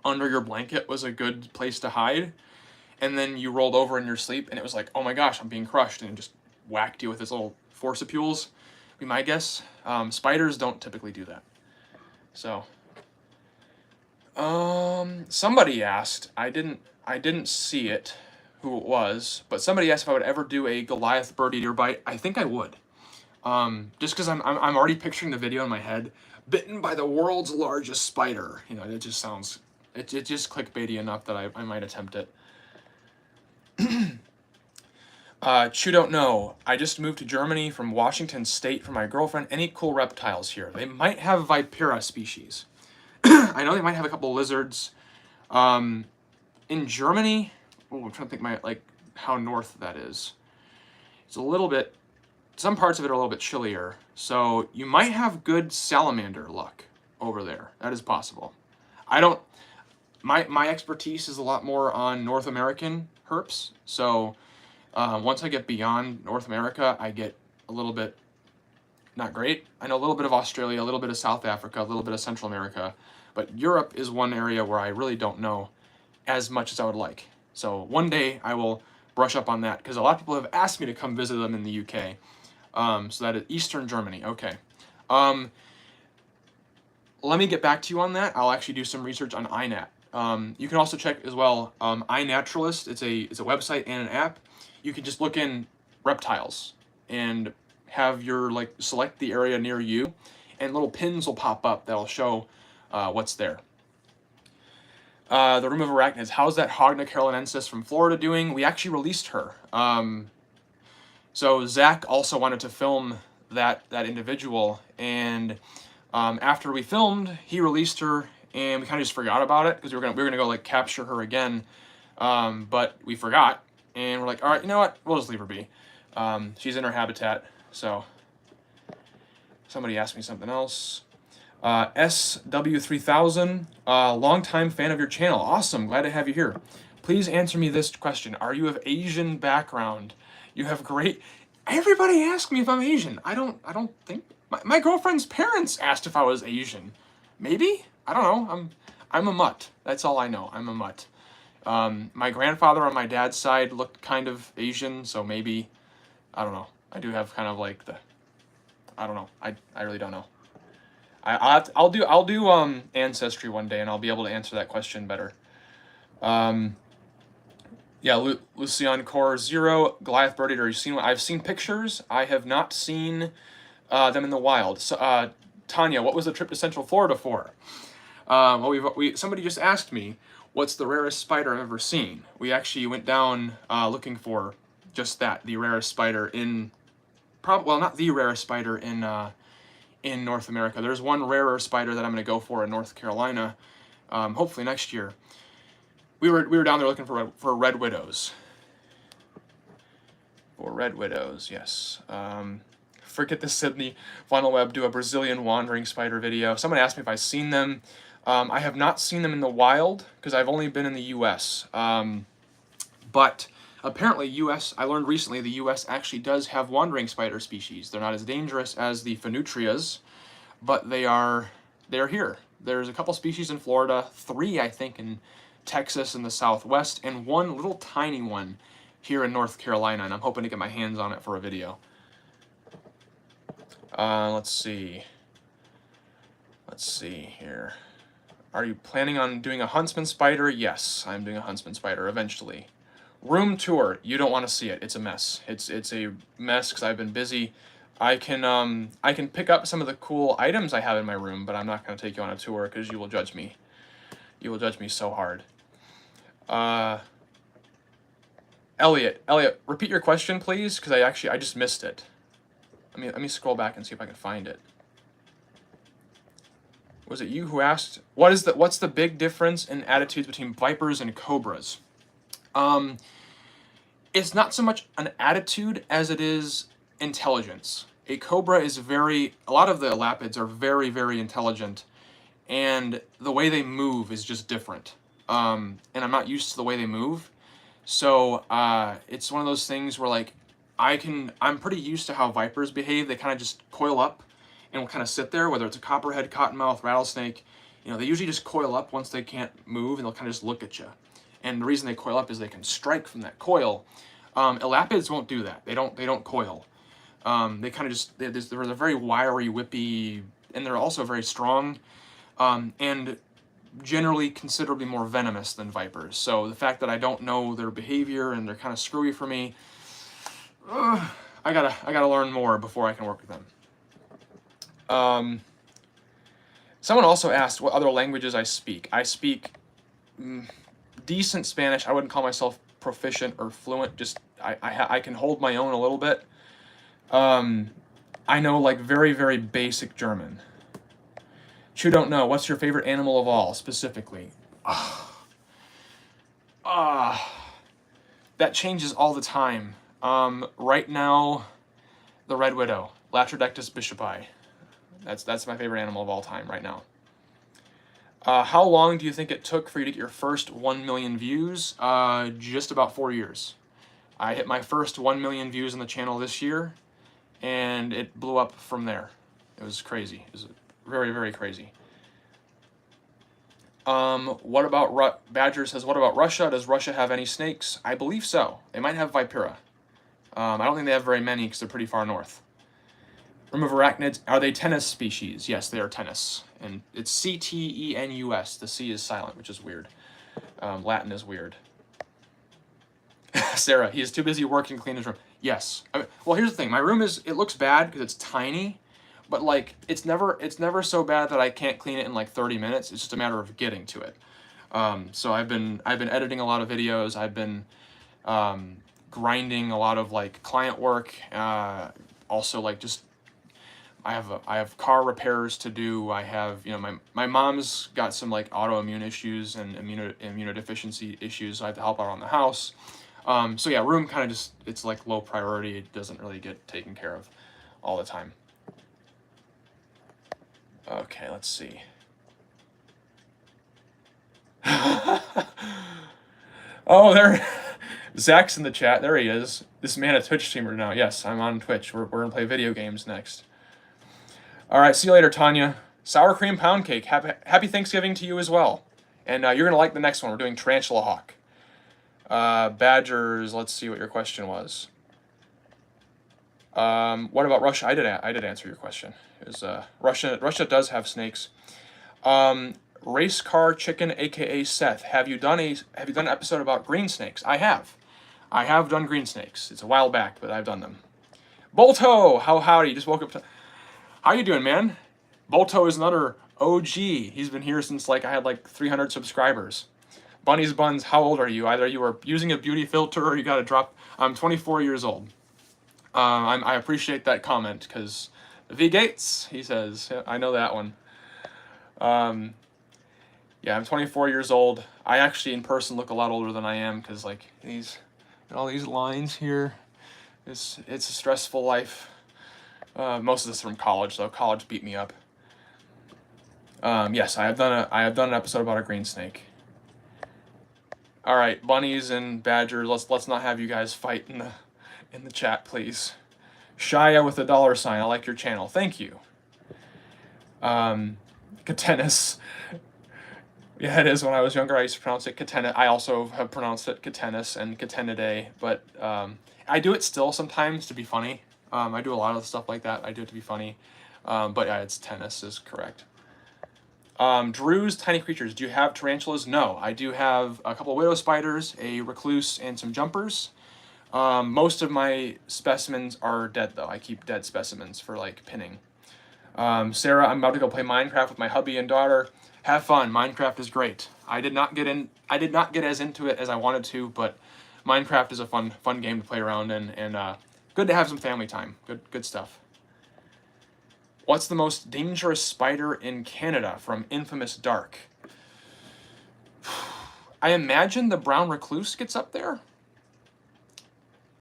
Speaker 1: under your blanket was a good place to hide, and then you rolled over in your sleep and it was like, oh my gosh, I'm being crushed, and it just whacked you with its little forcipules. Be my guess. Spiders don't typically do that. So somebody asked, I didn't see it, who it was, but somebody asked if I would ever do a Goliath bird eater bite. I think I would. Just because I'm already picturing the video in my head, bitten by the world's largest spider. You know, it just sounds, it just clickbaity enough that I might attempt it. Chew don't know. I just moved to Germany from Washington State for my girlfriend. Any cool reptiles here? They might have Vipera species. I know they might have a couple lizards. In Germany, I'm trying to think how north that is. It's a little bit, some parts of it are a little bit chillier. So you might have good salamander luck over there. That is possible. My expertise is a lot more on North American herps. So once I get beyond North America, I get a little bit not great. I know a little bit of Australia, a little bit of South Africa, a little bit of Central America, but Europe is one area where I really don't know as much as I would like. So one day I will brush up on that, because a lot of people have asked me to come visit them in the UK. So that is Eastern Germany. Okay. Let me get back to you on that. I'll actually do some research on iNat. You can also check as well iNaturalist. It's a website and an app. You can just look in reptiles and have your select the area near you, and little pins will pop up that'll show what's there. The Room of Arachnids. How's that Hogna carolinensis from Florida doing? We actually released her. So Zach also wanted to film that individual, and after we filmed, he released her, and we kind of just forgot about it because we were gonna go capture her again, but we forgot, and we're like, all right, you know what? We'll just leave her be. She's in her habitat. So somebody asked me something else. SW3000, longtime fan of your channel. Awesome, glad to have you here. Please answer me this question. Are you of Asian background? You have great... Everybody asks me if I'm Asian. I don't think... My girlfriend's parents asked if I was Asian. Maybe? I don't know. I'm a mutt. That's all I know. I'm a mutt. My grandfather on my dad's side looked kind of Asian, so maybe... I don't know. I do have kind of I don't know. I really don't know. I'll do ancestry one day, and I'll be able to answer that question better. Yeah, Lucian Core Zero, Goliath Bird Eater. You've seen what I've seen pictures. I have not seen them in the wild. So, Tanya, what was the trip to Central Florida for? Well, somebody just asked me, what's the rarest spider I've ever seen? We actually went down looking for just that, the rarest spider in, well, not the rarest spider in North America. There's one rarer spider that I'm going to go for in North Carolina, hopefully next year. We were down there looking for red widows. For red widows, yes. Forget the Sydney funnel web. Do a Brazilian wandering spider video. Someone asked me if I've seen them. I have not seen them in the wild because I've only been in the U.S. But apparently, I learned recently the U.S. actually does have wandering spider species. They're not as dangerous as the Phaneutриas, but they're here. There's a couple species in Florida, 3 I think in Texas in the Southwest, and 1 little tiny one here in North Carolina, and I'm hoping to get my hands on it for a video. Let's see here. Are you planning on doing a huntsman spider? Yes, I'm doing a huntsman spider eventually. Room tour. You don't want to see it. It's a mess. It's a mess because I've been busy. I can pick up some of the cool items I have in my room, but I'm not going to take you on a tour because you will judge me. You will judge me so hard. Elliot, repeat your question, please, because I just missed it. Let me scroll back and see if I can find it. Was it you who asked, what's the big difference in attitudes between vipers and cobras? it's not so much an attitude as it is intelligence. A cobra is a lot of the elapids are very, very intelligent, and the way they move is just different. And I'm not used to the way they move. So it's one of those things where like I'm pretty used to how vipers behave. They kind of just coil up and will kind of sit there, whether it's a copperhead, cottonmouth, rattlesnake. You know, they usually just coil up once they can't move, and they'll kind of just look at you. And the reason they coil up is they can strike from that coil. Elapids won't do that. They don't coil. They kind of just they're very wiry, whippy, and they're also very strong, and generally considerably more venomous than vipers. So the fact that I don't know their behavior and they're kind of screwy for me, I gotta learn more before I can work with them. Someone also asked what other languages I speak. I speak decent Spanish. I wouldn't call myself proficient or fluent. Just I can hold my own a little bit. I know like very, very basic German. Chew don't know. What's your favorite animal of all specifically? That changes all the time. Right now, the red widow, Latrodectus bishopi. That's my favorite animal of all time right now. How long do you think it took for you to get your first 1 million views? Just about 4 years. I hit my first 1 million views on the channel this year, and it blew up from there. It was crazy. It was very, very crazy. What about Badger says, what about Russia? Does Russia have any snakes? I believe so. They might have Vipera. I don't think they have very many because they're pretty far north. Remove arachnids. Are they tennis species? Yes, they are tennis. And it's C-T-E-N-U-S. The C is silent, which is weird. Latin is weird. Sarah, he is too busy working to clean his room. Yes. Well, here's the thing. My room it looks bad because it's tiny, but like it's never so bad that I can't clean it in like 30 minutes. It's just a matter of getting to it. So I've been editing a lot of videos. I've been grinding a lot of like client work. Also like just I have car repairs to do. I have, you know, my mom's got some like autoimmune issues and immunodeficiency issues, so I have to help out around the house. So yeah, room kind of just, it's like low priority. It doesn't really get taken care of all the time. Okay, let's see. Oh, there, Zach's in the chat. There he is. This man a Twitch streamer now. Yes, I'm on Twitch. We're gonna play video games next. All right, see you later, Tanya. Sour cream pound cake. Happy Thanksgiving to you as well. And you're going to like the next one. We're doing Tarantula Hawk. Badgers, let's see what your question was. What about Russia? I did answer your question. It was, Russia does have snakes. Race Car Chicken, aka Seth. Have you done an episode about green snakes? I have. I have done green snakes. It's a while back, but I've done them. Bolto, how howdy? Just woke up. How you doing, man? Bolto is another OG. He's been here since like I had like 300 subscribers. Bunny's Buns, how old are you? Either you are using a beauty filter or you got to drop. I'm 24 years old. I appreciate that comment because V Gates, he says, yeah, I know that one. Yeah, I'm 24 years old. I actually in person look a lot older than I am because like all these lines here. It's a stressful life. Most of this from college, though. College beat me up. Yes, I have done an episode about a green snake. All right, bunnies and badgers. Let's not have you guys fight in the chat, please. Shia with a $. I like your channel. Thank you. Catenis. Yeah, it is. When I was younger, I used to pronounce it Catena. I also have pronounced it Catenis and Catenidae, but I do it still sometimes to be funny. I do a lot of stuff like that. I do it to be funny. But yeah, it's tennis is correct. Drew's Tiny Creatures. Do you have tarantulas? No. I do have a couple of widow spiders, a recluse, and some jumpers. Most of my specimens are dead, though. I keep dead specimens for, like, pinning. Sarah, I'm about to go play Minecraft with my hubby and daughter. Have fun. Minecraft is great. I did not get as into it as I wanted to, but Minecraft is a fun game to play around in, and good to have some family time. Good stuff. What's the most dangerous spider in Canada from Infamous Dark? I imagine the brown recluse gets up there.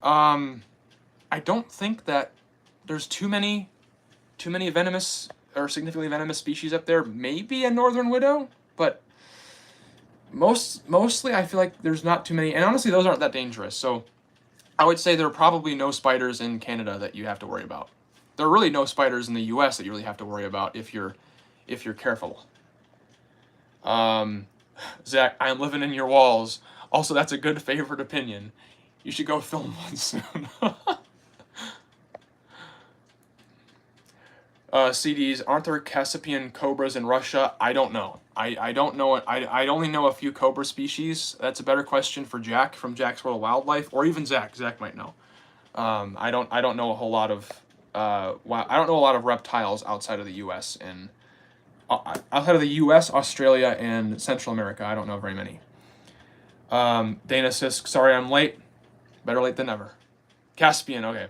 Speaker 1: I don't think that there's too many venomous or significantly venomous species up there. Maybe a northern widow, but mostly I feel like there's not too many. And honestly, those aren't that dangerous. So I would say there are probably no spiders in Canada that you have to worry about. There are really no spiders in the U.S. that you really have to worry about if you're careful. Zach, I am living in your walls. Also, that's a good favorite opinion. You should go film one soon. CDs, aren't there Caspian cobras in Russia? I don't know. I don't know. I only know a few cobra species. That's a better question for Jack from Jack's World of Wildlife, or even Zach. Zach might know. I don't know a whole lot of I don't know a lot of reptiles outside of the U.S. and outside of the U.S., Australia, and Central America. I don't know very many. Dana Sisk, sorry I'm late. Better late than never. Caspian, okay.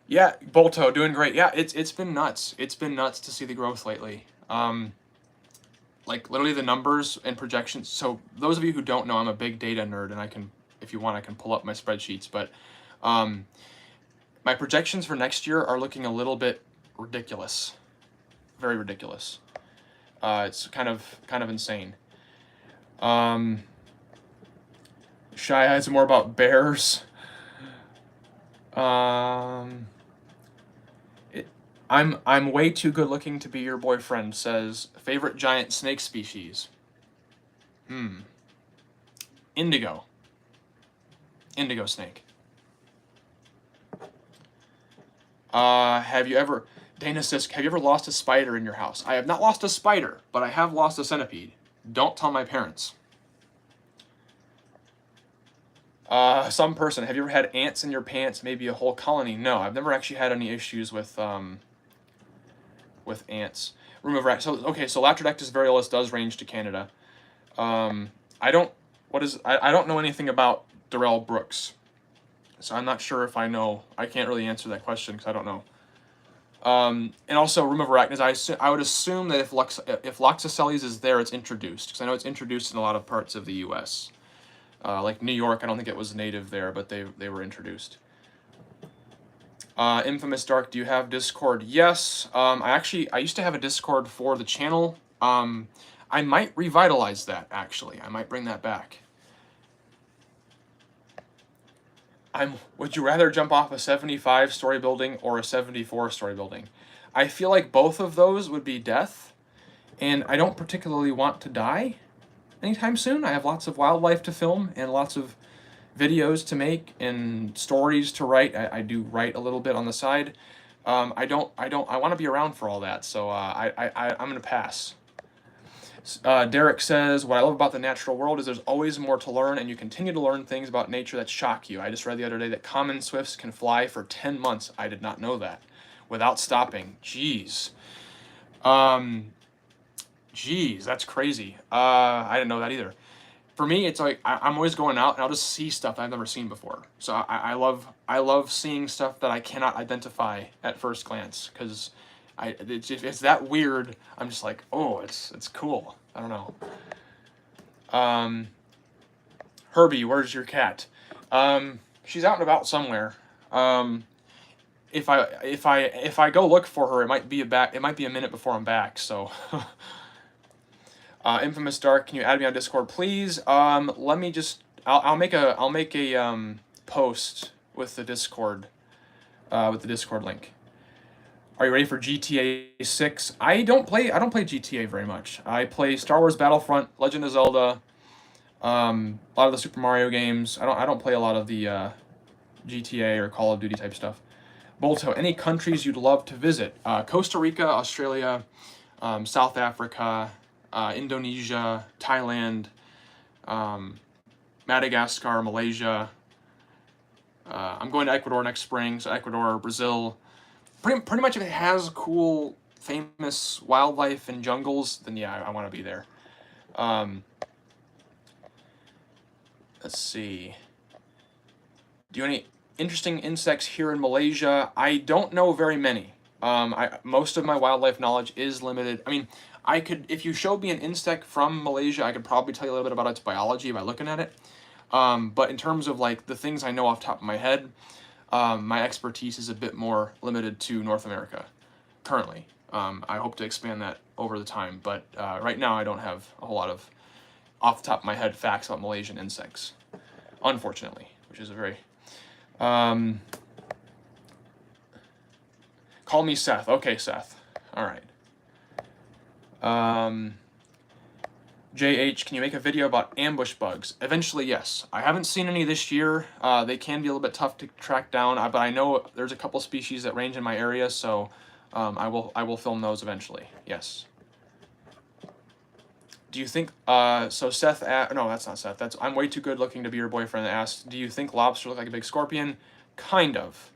Speaker 1: Yeah, Bolto, doing great. Yeah, it's been nuts. It's been nuts to see the growth lately. Like literally the numbers and projections. So those of you who don't know, I'm a big data nerd, and I can, if you want, I can pull up my spreadsheets. But my projections for next year are looking a little bit ridiculous, very ridiculous. It's kind of insane. Shy has more about bears. I'm way too good looking to be your boyfriend, says favorite giant snake species. Indigo snake. Have you ever, Dana Sisk, have you ever lost a spider in your house? I have not lost a spider, but I have lost a centipede. Don't tell my parents. Some person, have you ever had ants in your pants? Maybe a whole colony? No, I've never actually had any issues with ants. Room of rat. So okay, so Latrodectus variolus does range to Canada. I don't know anything about Darrell Brooks, so I'm not sure if I know. I can't really answer that question because I don't know. And also room of arachnids. I would assume that if Loxosceles is there, it's introduced, because I know it's introduced in a lot of parts of the U.S. Like New York, I don't think it was native there, but they were introduced. Infamous Dark, do you have Discord? Yes. I used to have a Discord for the channel. I might revitalize that, actually. I might bring that back. Would you rather jump off a 75-story building or a 74-story building? I feel like both of those would be death, and I don't particularly want to die anytime soon. I have lots of wildlife to film and lots of videos to make and stories to write. I do write a little bit on the side. I want to be around for all that, so I'm gonna pass. Derek says, what I love about the natural world is there's always more to learn, and you continue to learn things about nature that shock you. I just read the other day that common swifts can fly for 10 months. I did not know that. Without stopping. Jeez. Jeez, that's crazy. I didn't know that either. For me, it's like I'm always going out and I'll just see stuff I've never seen before. So I love seeing stuff that I cannot identify at first glance, because it's that weird. I'm just like, oh, it's cool. I don't know. Herbie, where's your cat? She's out and about somewhere. If I go look for her, it might be a minute before I'm back. So. Infamous Dark, can you add me on Discord, please? Let me just. I'll make a post with the Discord link. Are you ready for GTA 6? I don't play GTA very much. I play Star Wars Battlefront, Legend of Zelda, a lot of the Super Mario games. I don't play a lot of the GTA or Call of Duty type stuff. Bolto, any countries you'd love to visit? Costa Rica, Australia, South Africa, Indonesia, Thailand, Madagascar, Malaysia. I'm going to Ecuador next spring, so Ecuador, Brazil. Pretty much if it has cool, famous wildlife and jungles, then yeah, I want to be there. Let's see. Do you have any interesting insects here in Malaysia? I don't know very many. Most of my wildlife knowledge is limited. I mean, if you showed me an insect from Malaysia, I could probably tell you a little bit about its biology by looking at it. But in terms of like the things I know off the top of my head, my expertise is a bit more limited to North America currently. I hope to expand that over the time, but right now I don't have a whole lot of off the top of my head facts about Malaysian insects, unfortunately, which is a very... Call me Seth. Okay, Seth. All right. JH, can you make a video about ambush bugs? Eventually, yes. I haven't seen any this year. They can be a little bit tough to track down, but I know there's a couple species that range in my area, so I will film those eventually. Yes. Do you think, so Seth, no, that's not Seth. That's, I'm way too good looking to be your boyfriend, that asked, do you think lobsters look like a big scorpion? Kind of.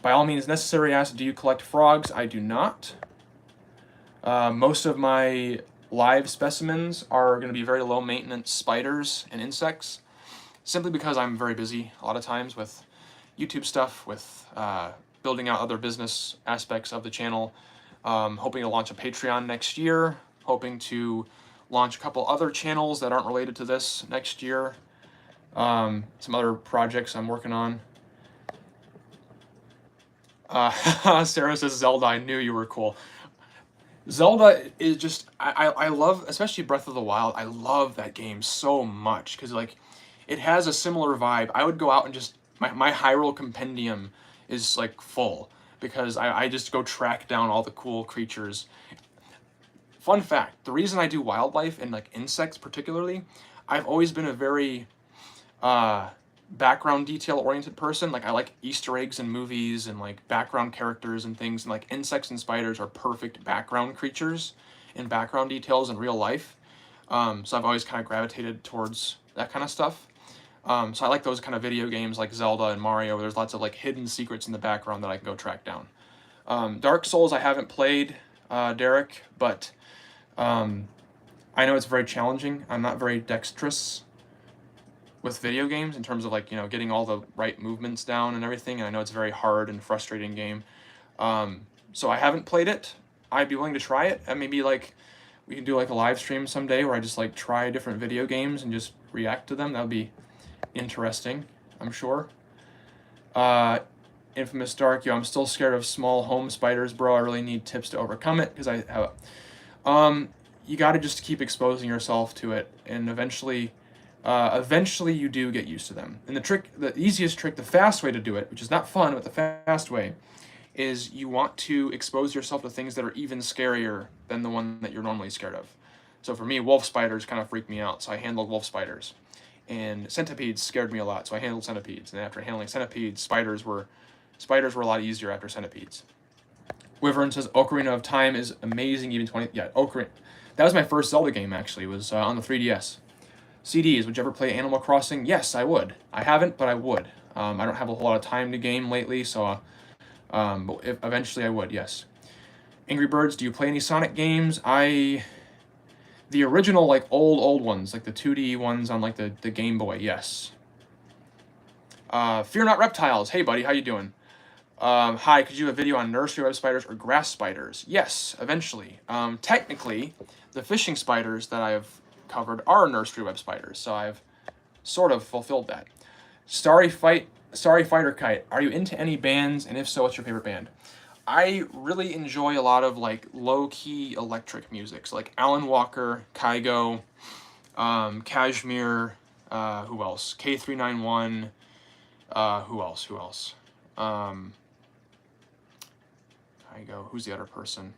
Speaker 1: By all means necessary, asked, do you collect frogs? I do not. Most of my live specimens are going to be very low maintenance spiders and insects, simply because I'm very busy a lot of times with YouTube stuff, with building out other business aspects of the channel, hoping to launch a Patreon next year, hoping to launch a couple other channels that aren't related to this next year, some other projects I'm working on. Sarah says, Zelda, I knew you were cool. Zelda is just, I love, especially Breath of the Wild, I love that game so much, because like, it has a similar vibe. I would go out and just, my Hyrule Compendium is like full, because I just go track down all the cool creatures. Fun fact, the reason I do wildlife and like insects particularly, I've always been a very background detail oriented person. Like I like Easter eggs in movies and like background characters and things, and like insects and spiders are perfect background creatures and background details in real life. So I've always kind of gravitated towards that kind of stuff. So I like those kind of video games like Zelda and Mario, where there's lots of like hidden secrets in the background that I can go track down. Dark Souls I haven't played, Derek, but I know it's very challenging. I'm not very dexterous with video games in terms of like, you know, getting all the right movements down and everything, and I know it's a very hard and frustrating game. So I haven't played it. I'd be willing to try it, and maybe like we can do like a live stream someday where I just like try different video games and just react to them. That would be interesting, I'm sure. Infamous Dark, yo, I'm still scared of small home spiders, bro. I really need tips to overcome it, because I have you got to just keep exposing yourself to it, and eventually you do get used to them. And the easiest trick, the fast way to do it, which is not fun, but the fast way, is you want to expose yourself to things that are even scarier than the one that you're normally scared of. So for me, wolf spiders kind of freak me out, so I handled wolf spiders. And centipedes scared me a lot, so I handled centipedes. And after handling centipedes, spiders were a lot easier after centipedes. Wyvern says Ocarina of Time is amazing, even 20... Yeah, Ocarina... That was my first Zelda game, actually. It was on the 3DS. CDs, would you ever play Animal Crossing? Yes, I would. I haven't, but I would. I don't have a whole lot of time to game lately, so... but eventually I would, yes. Angry Birds, do you play any Sonic games? The original, like, old ones, like the 2D ones on, like, the Game Boy, yes. Fear Not Reptiles, hey buddy, how you doing? Hi, could you do a video on nursery web spiders or grass spiders? Yes, eventually. Technically, the fishing spiders that I've covered are nursery web spiders, so I've sort of fulfilled that. Starry Fighter Kite, are you into any bands, and if so, what's your favorite band? I really enjoy a lot of like low-key electric music, so like Alan Walker, Kygo, Kashmir, who else? K391, who else? Kygo, who's the other person?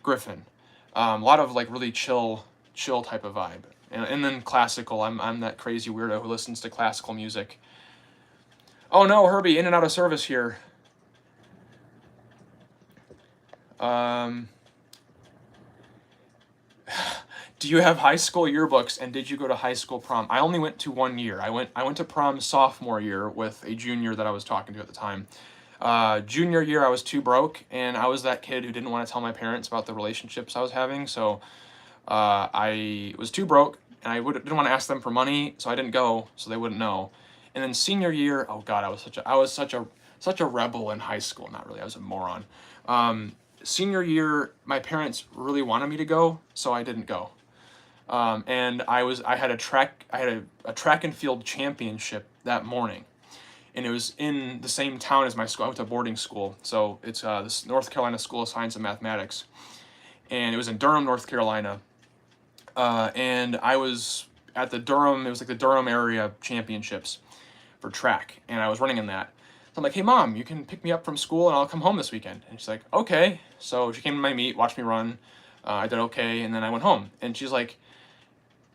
Speaker 1: Griffin. A lot of like really chill type of vibe. And then classical, I'm that crazy weirdo who listens to classical music. Oh no, Herbie, in and out of service here. Do you have high school yearbooks, and did you go to high school prom? I only went to 1 year. I went to prom sophomore year with a junior that I was talking to at the time. Junior year, I was too broke, and I was that kid who didn't want to tell my parents about the relationships I was having, so I was too broke, and I didn't want to ask them for money, so I didn't go, so they wouldn't know. And then senior year, oh god, I was such a rebel in high school. Not really, I was a moron. Senior year, my parents really wanted me to go, so I didn't go. And I had a track and field championship that morning, and it was in the same town as my school. I went to boarding school, so it's this North Carolina School of Science and Mathematics, and it was in Durham, North Carolina. And I was at the Durham. It was like the Durham area championships for track, and I was running in that. So I'm like, hey mom, you can pick me up from school and I'll come home this weekend. And she's like, okay. So she came to my meet, watched me run. I did okay, and then I went home. And she's like,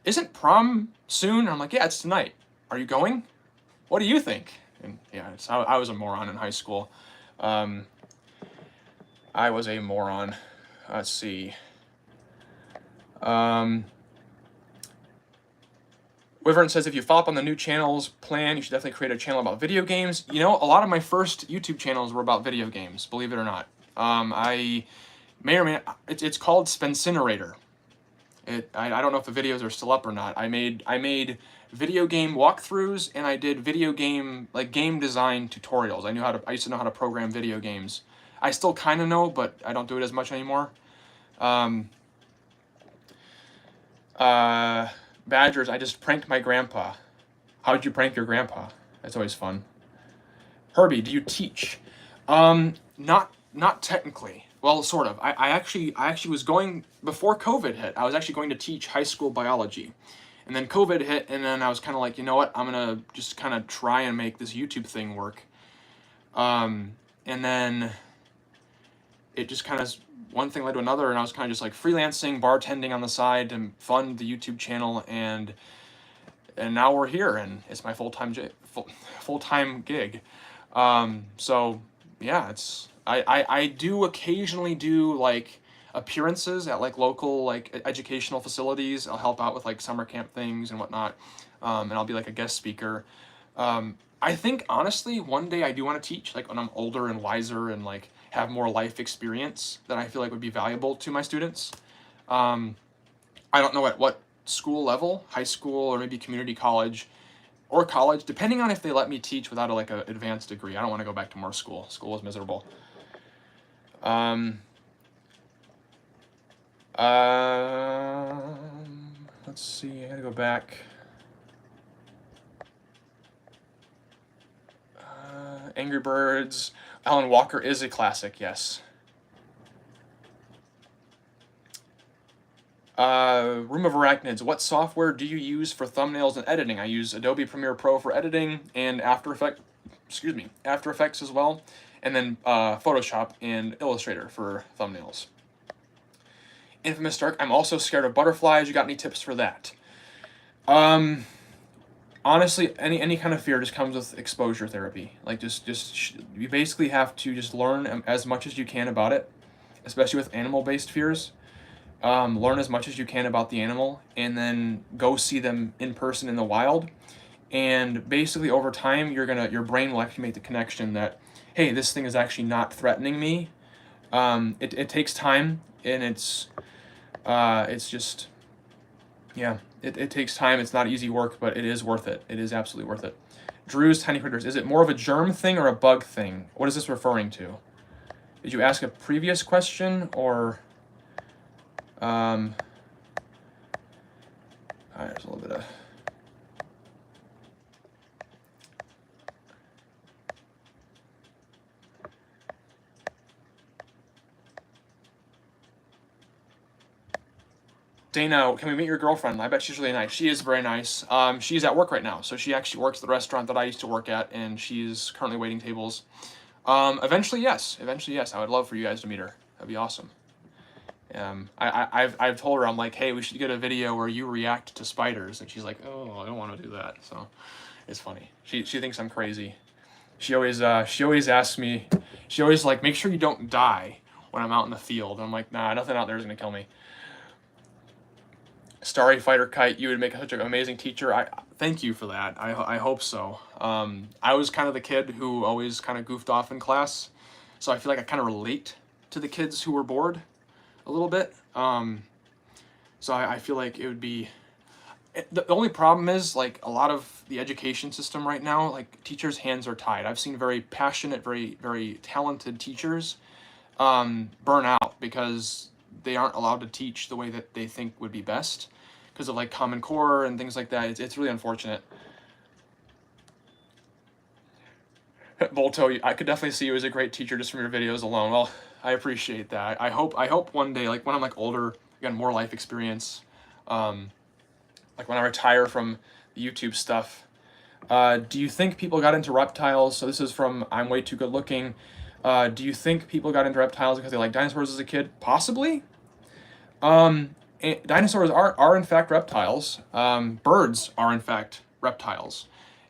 Speaker 1: isn't prom soon? And I'm like, yeah, it's tonight. Are you going? What do you think? And yeah, I was a moron in high school. I was a moron. Let's see. Wyvern says, if you follow up on the new channels plan, you should definitely create a channel about video games. You know, a lot of my first YouTube channels were about video games, believe it or not. I may or may not, it's called Spencinerator. I don't know if the videos are still up or not. I made video game walkthroughs, and I did video game, like game design tutorials. I used to know how to program video games. I still kind of know, but I don't do it as much anymore. Badgers, I just pranked my grandpa. How'd you prank your grandpa? That's always fun. Herbie, do you teach? Not technically. Well, sort of. I actually was going, before COVID hit, I was actually going to teach high school biology. And then COVID hit, and then I was kind of like, you know what, I'm going to just kind of try and make this YouTube thing work. And then it just kind of, one thing led to another, and I was kind of just like freelancing, bartending on the side to fund the YouTube channel, and now we're here, and it's my full-time gig. So yeah, I do occasionally do like appearances at like local like educational facilities. I'll help out with like summer camp things and whatnot, and I'll be like a guest speaker. I think honestly one day I do want to teach, like when I'm older and wiser and like have more life experience that I feel like would be valuable to my students. I don't know at what school level, high school or maybe community college, or college, depending on if they let me teach without like an advanced degree. I don't want to go back to more school. School is miserable. Let's see, I gotta go back. Angry Birds. Alan Walker is a classic, yes. Room of Arachnids. What software do you use for thumbnails and editing? I use Adobe Premiere Pro for editing and After Effects as well, and then Photoshop and Illustrator for thumbnails. Infamous Dark. I'm also scared of butterflies. You got any tips for that? Honestly, any kind of fear just comes with exposure therapy. Like you basically have to just learn as much as you can about it, especially with animal-based fears. Learn as much as you can about the animal, and then go see them in person in the wild. And basically, over time, your brain will actually make the connection that, hey, this thing is actually not threatening me. It takes time, and it's just, yeah. It takes time. It's not easy work, but it is worth it. It is absolutely worth it. Drew's Tiny Critters. Is it more of a germ thing or a bug thing? What is this referring to? Did you ask a previous question, or... there's a little bit of... Dana, can we meet your girlfriend? I bet she's really nice. She is very nice. She's at work right now, so she actually works at the restaurant that I used to work at, and she's currently waiting tables. Eventually, yes. Eventually, yes. I would love for you guys to meet her. That'd be awesome. I've told her, I'm like, hey, we should get a video where you react to spiders, and she's like, oh, I don't want to do that. So it's funny. She thinks I'm crazy. She always asks me. She always like, make sure you don't die when I'm out in the field. And I'm like, nah, nothing out there is gonna kill me. Starry Fighter Kite, you would make such an amazing teacher. I thank you for that. I hope so. I was kind of the kid who always kind of goofed off in class, so I feel like I kind of relate to the kids who were bored a little bit. So I feel like it would be... The only problem is, like, a lot of the education system right now, like, teachers' hands are tied. I've seen very passionate, very, very talented teachers burn out because they aren't allowed to teach the way that they think would be best, because of like Common Core and things like that. It's really unfortunate. Volto, I could definitely see you as a great teacher just from your videos alone. Well, I appreciate that. I hope one day, like when I'm like older, again, more life experience, like when I retire from the YouTube stuff. Do you think people got into reptiles? So this is from I'm Way Too Good Looking. Do you think people got into reptiles because they liked dinosaurs as a kid? Possibly. Dinosaurs are in fact reptiles. Birds are in fact reptiles,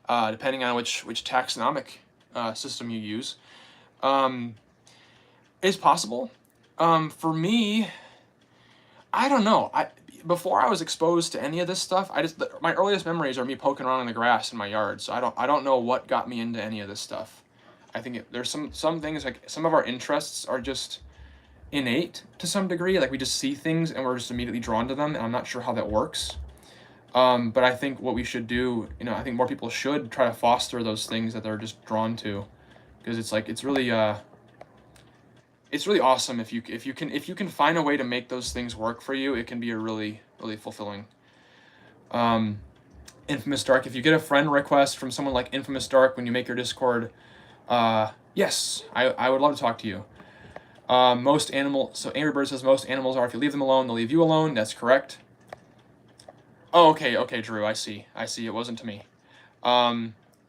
Speaker 1: depending on which taxonomic system you use. It's possible. For me, I don't know. Before I was exposed to any of this stuff, my earliest memories are me poking around in the grass in my yard. So I don't know what got me into any of this stuff. I think there's some things, like some of our interests are just innate to some degree. Like we just see things and we're just immediately drawn to them, and I'm not sure how that works. But I think what we should do, I think more people should try to foster those things that they're just drawn to, because it's like it's really awesome if you can find a way to make those things work for you. It can be a really fulfilling. Infamous Dark, if you get a friend request from someone like Infamous Dark when you make your Discord, yes, I would love to talk to you. So Angry Bird says most animals are, if you leave them alone, they'll leave you alone. That's correct. Oh, okay, Drew, I see. It wasn't to me.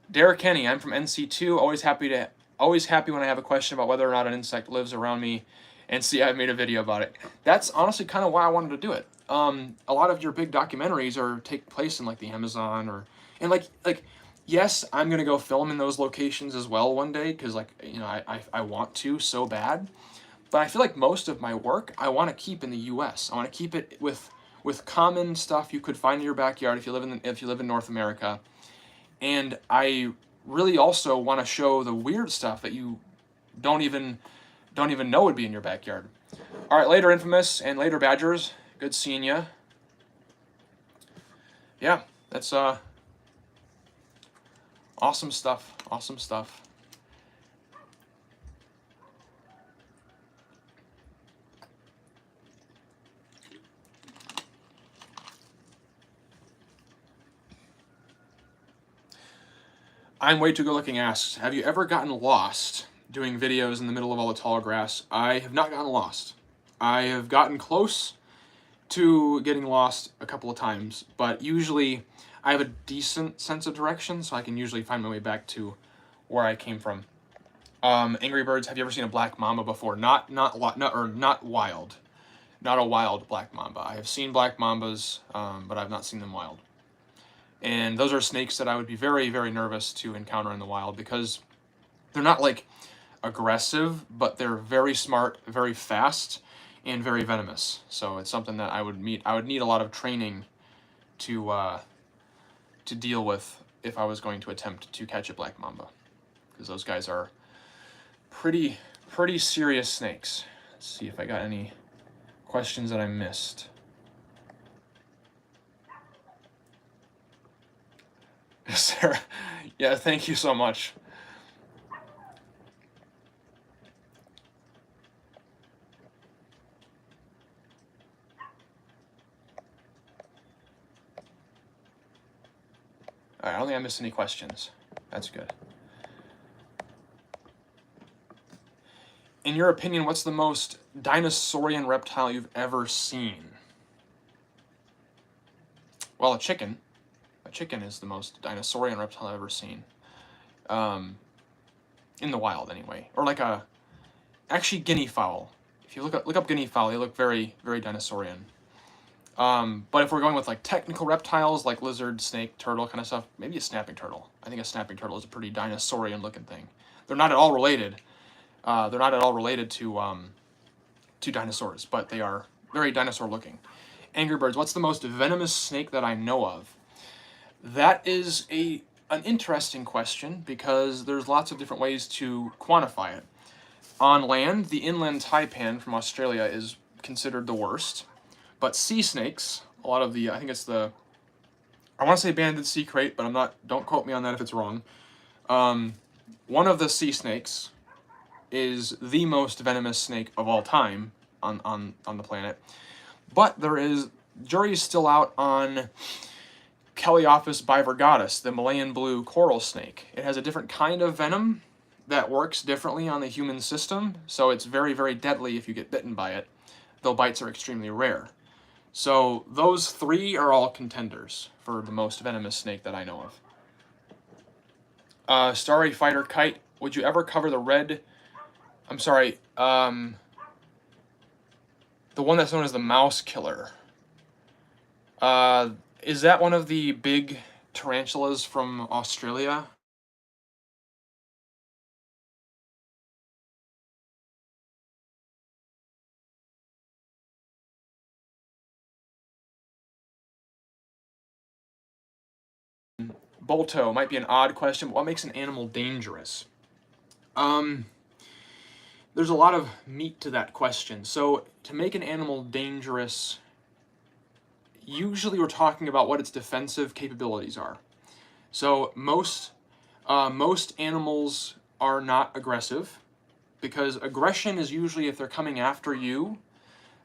Speaker 1: Derek Kenny, I'm from NC2. Always happy when I have a question about whether or not an insect lives around me, and see, I've made a video about it. That's honestly kind of why I wanted to do it. A lot of your big documentaries take place in like the Amazon and yes, I'm gonna go film in those locations as well one day, because I want to so bad. But I feel like most of my work I want to keep in the U.S. I want to keep it with common stuff you could find in your backyard if you live in North America, and I really also want to show the weird stuff that you don't even know would be in your backyard. All right, later Infamous and later Badgers. Good seeing ya. Yeah, that's awesome stuff. Awesome stuff. I'm Way Too Good Looking asks, have you ever gotten lost doing videos in the middle of all the tall grass? I have not gotten lost. I have gotten close to getting lost a couple of times, but usually I have a decent sense of direction, so I can usually find my way back to where I came from. Angry Birds, have you ever seen a black mamba before? Not wild. Not a wild black mamba. I have seen black mambas, but I've not seen them wild. And those are snakes that I would be very, very nervous to encounter in the wild, because they're not like aggressive, but they're very smart, very fast, and very venomous. So it's something that I would need a lot of training to deal with if I was going to attempt to catch a black mamba, because those guys are pretty serious snakes. Let's see if I got any questions that I missed. Sarah, yeah, thank you so much. All right, I don't think I missed any questions. That's good. In your opinion, what's the most dinosaurian reptile you've ever seen? Well, a chicken. A chicken is the most dinosaurian reptile I've ever seen. In the wild, anyway. Or actually guinea fowl. If you look up guinea fowl, they look very, very dinosaurian. But if we're going with like technical reptiles, like lizard, snake, turtle kind of stuff, maybe a snapping turtle. I think a snapping turtle is a pretty dinosaurian looking thing. They're not at all related. They're not at all related to dinosaurs, but they are very dinosaur looking. Angry Birds, what's the most venomous snake that I know of? That is an interesting question, because there's lots of different ways to quantify it. On land, the inland taipan from Australia is considered the worst, but sea snakes, a lot of I think it's I want to say banded sea crate, but don't quote me on that if it's wrong. One of the sea snakes is the most venomous snake of all time on the planet, but there is jury's still out on Calliopus bivirgatus, the Malayan blue coral snake. It has a different kind of venom that works differently on the human system, so it's very, very deadly if you get bitten by it, though bites are extremely rare. So those three are all contenders for the most venomous snake that I know of. Starry Fighter Kite, would you ever cover the red... I'm sorry, the one that's known as the mouse killer. Is that one of the big tarantulas from Australia? Bolto might be an odd question, but what makes an animal dangerous? There's a lot of meat to that question. So to make an animal dangerous, usually we're talking about what its defensive capabilities are. So most animals are not aggressive, because aggression is usually if they're coming after you.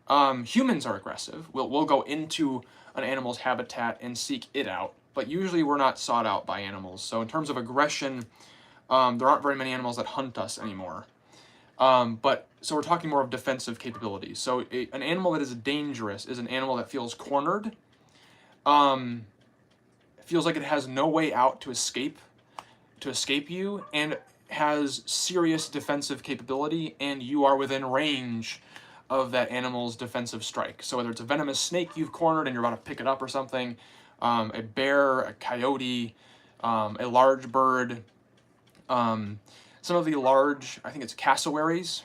Speaker 1: Humans are aggressive. We'll go into an animal's habitat and seek it out, but usually we're not sought out by animals. So in terms of aggression, there aren't very many animals that hunt us anymore. So we're talking more of defensive capabilities. So an animal that is dangerous is an animal that feels cornered, feels like it has no way out to escape you, and has serious defensive capability, and you are within range of that animal's defensive strike. So whether it's a venomous snake you've cornered and you're about to pick it up or something, a bear, a coyote, a large bird, some of the large, I think it's cassowaries,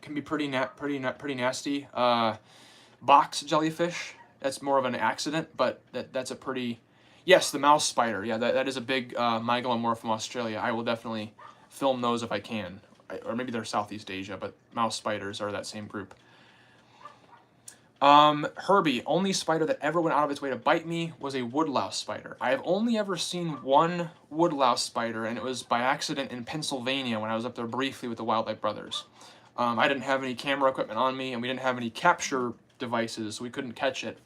Speaker 1: can be pretty nasty. Box jellyfish, that's more of an accident, but that's a pretty... Yes, the mouse spider. Yeah, that is a big mygalomorph from Australia. I will definitely film those if I can. Or maybe they're Southeast Asia, but mouse spiders are that same group. Herbie, only spider that ever went out of its way to bite me was a woodlouse spider. I have only ever seen one woodlouse spider, and it was by accident in Pennsylvania when I was up there briefly with the Wildlife Brothers. I didn't have any camera equipment on me, and we didn't have any capture devices, so we couldn't catch it.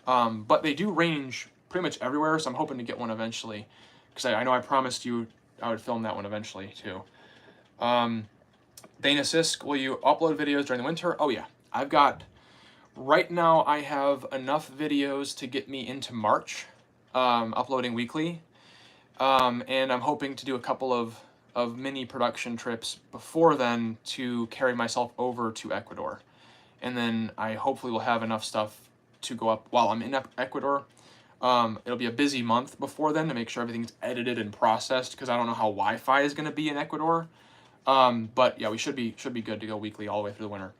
Speaker 1: But they do range pretty much everywhere, so I'm hoping to get one eventually, because I know I promised you I would film that one eventually, too. Dana Sisk, will you upload videos during the winter? Oh, yeah. I've got... Right now, I have enough videos to get me into March, uploading weekly, and I'm hoping to do a couple of mini production trips before then to carry myself over to Ecuador. And then I hopefully will have enough stuff to go up while I'm in Ecuador. It'll be a busy month before then to make sure everything's edited and processed, because I don't know how Wi-Fi is going to be in Ecuador. But yeah, we should be good to go weekly all the way through the winter.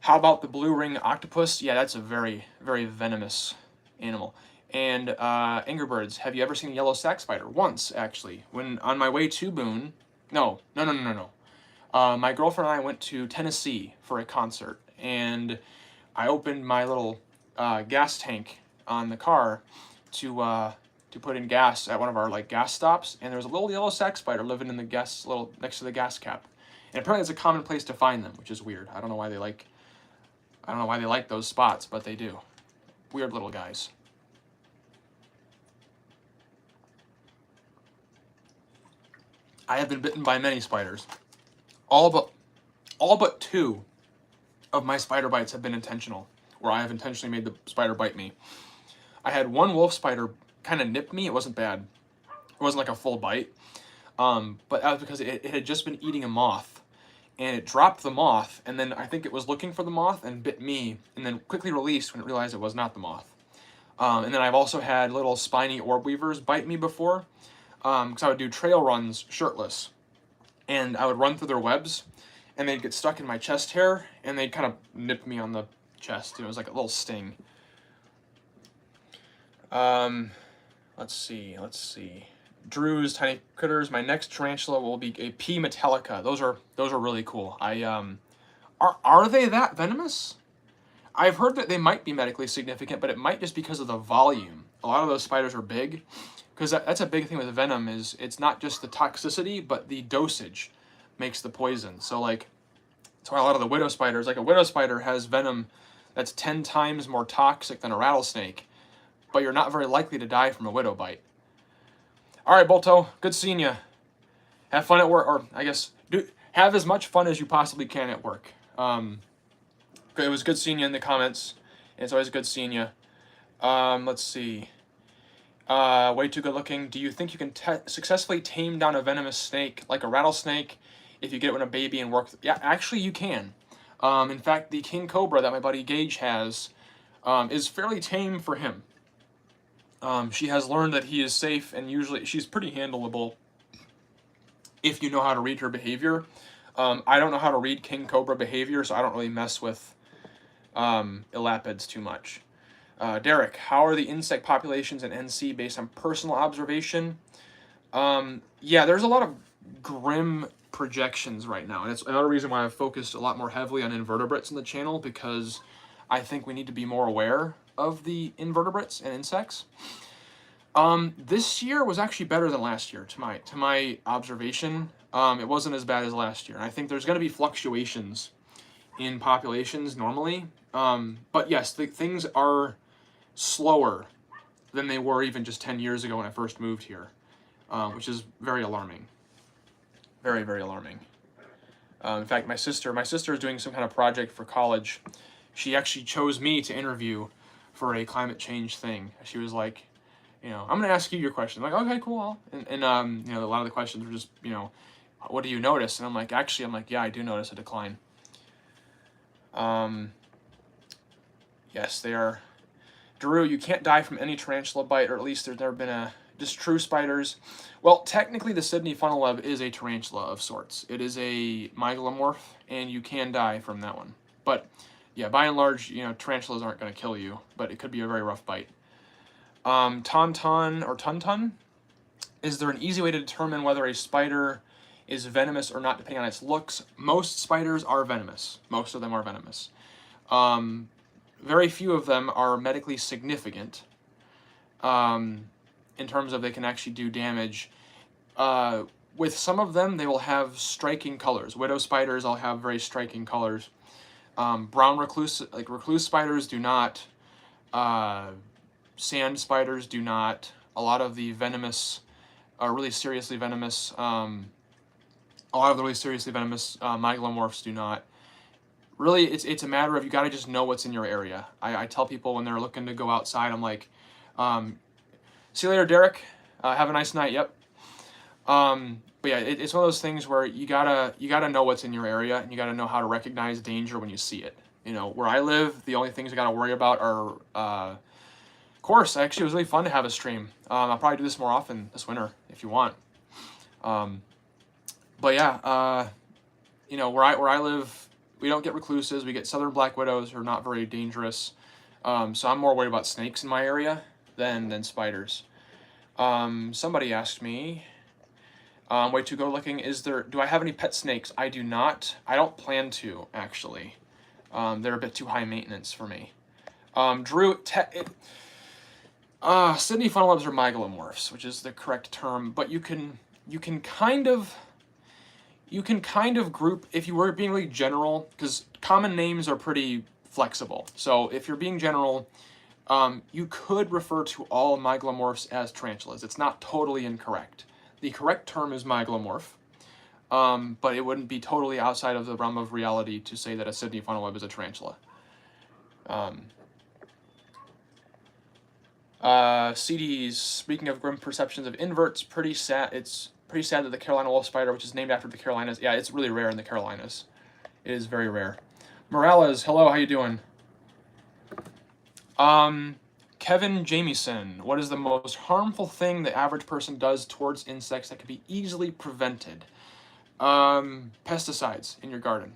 Speaker 1: How about the blue ring octopus? Yeah, that's a very, very venomous animal. And Angry have you ever seen a yellow sac spider? Once, actually. When on my way to Boone... No. My girlfriend and I went to Tennessee for a concert, and I opened my little gas tank on the car to put in gas at one of our gas stops, and there was a little yellow sac spider living in the gas next to the gas cap. And apparently it's a common place to find them, which is weird. I don't know why they like those spots, but they do. Weird little guys. I have been bitten by many spiders. All but 2 of my spider bites have been intentional, where I have intentionally made the spider bite me. I had one wolf spider kind of nip me. It wasn't bad. It wasn't like a full bite. But that was because it had just been eating a moth. And it dropped the moth, and then I think it was looking for the moth and bit me, and then quickly released when it realized it was not the moth. And then I've also had little spiny orb weavers bite me before, because I would do trail runs shirtless, and I would run through their webs, and they'd get stuck in my chest hair, and they'd kind of nip me on the chest. It was like a little sting. Let's see. Drew's Tiny Critters. My next tarantula will be a P. metallica. Those are really cool. Are they that venomous? I've heard that they might be medically significant, but it might just because of the volume. A lot of those spiders are big, because that's a big thing with venom is it's not just the toxicity, but the dosage makes the poison. So That's why a lot of the widow spiders, like a widow spider has venom that's 10 times more toxic than a rattlesnake, but you're not very likely to die from a widow bite. All right, Bolto, good seeing you. Have fun at work, or I guess have as much fun as you possibly can at work. It was good seeing you in the comments. It's always good seeing you. Let's see. Way too good looking. Do you think you can successfully tame down a venomous snake like a rattlesnake if you get it when a baby and work? Yeah, actually you can. In fact, the king cobra that my buddy Gage has is fairly tame for him. She has learned that he is safe, and usually she's pretty handleable if you know how to read her behavior. I don't know how to read king cobra behavior, so I don't really mess with elapids too much. Derek, how are the insect populations in NC based on personal observation? Yeah, there's a lot of grim projections right now, and it's another reason why I've focused a lot more heavily on invertebrates in the channel, because I think we need to be more aware of the invertebrates and insects. This year was actually better than last year to my observation. It wasn't as bad as last year, and I think there's going to be fluctuations in populations normally. But yes, things are slower than they were even just 10 years ago when I first moved here, which is very alarming. Very, very alarming. In fact, my sister is doing some kind of project for college. She actually chose me to interview for a climate change thing. She was like, I'm going to ask you your question. I'm like, okay, cool. And a lot of the questions were just, what do you notice? And I'm like, yeah, I do notice a decline. Yes, they are. Drew, you can't die from any tarantula bite, or at least there's never been just true spiders. Well, technically the Sydney funnel web is a tarantula of sorts. It is a mygalomorph, and you can die from that one. But yeah, by and large, tarantulas aren't going to kill you, but it could be a very rough bite. Tauntaun or Tuntun, is there an easy way to determine whether a spider is venomous or not depending on its looks? Most spiders are venomous. Most of them are venomous. Very few of them are medically significant in terms of they can actually do damage. With some of them, they will have striking colors. Widow spiders all have very striking colors. Brown recluse spiders do not. Sand spiders do not. A lot of the venomous, really seriously venomous, mygalomorphs do not. Really, it's a matter of you got to just know what's in your area. I tell people when they're looking to go outside, I'm like, see you later, Derek. Have a nice night. Yep. But yeah, it's one of those things where you gotta know what's in your area, and you gotta know how to recognize danger when you see it. Where I live, the only things I gotta worry about are, of course, actually it was really fun to have a stream. I'll probably do this more often this winter if you want. But yeah, where I live, we don't get recluses. We get southern black widows, who are not very dangerous. So I'm more worried about snakes in my area than spiders. Somebody asked me, way too good looking, do I have any pet snakes? I do not. I don't plan to, actually. They're a bit too high maintenance for me. Drew, Sydney funnel webs are mygalomorphs, which is the correct term, but you can kind of group, if you were being really general, because common names are pretty flexible. So if you're being general, you could refer to all mygalomorphs as tarantulas. It's not totally incorrect. The correct term is mygalomorph, but it wouldn't be totally outside of the realm of reality to say that a Sydney funnel web is a tarantula. CDs, speaking of grim perceptions of inverts, pretty sad. It's pretty sad that the Carolina wolf spider, which is named after the Carolinas, yeah, it's really rare in the Carolinas. It is very rare. Morales, hello, how you doing? Kevin Jamieson, what is the most harmful thing the average person does towards insects that can be easily prevented? Pesticides in your garden.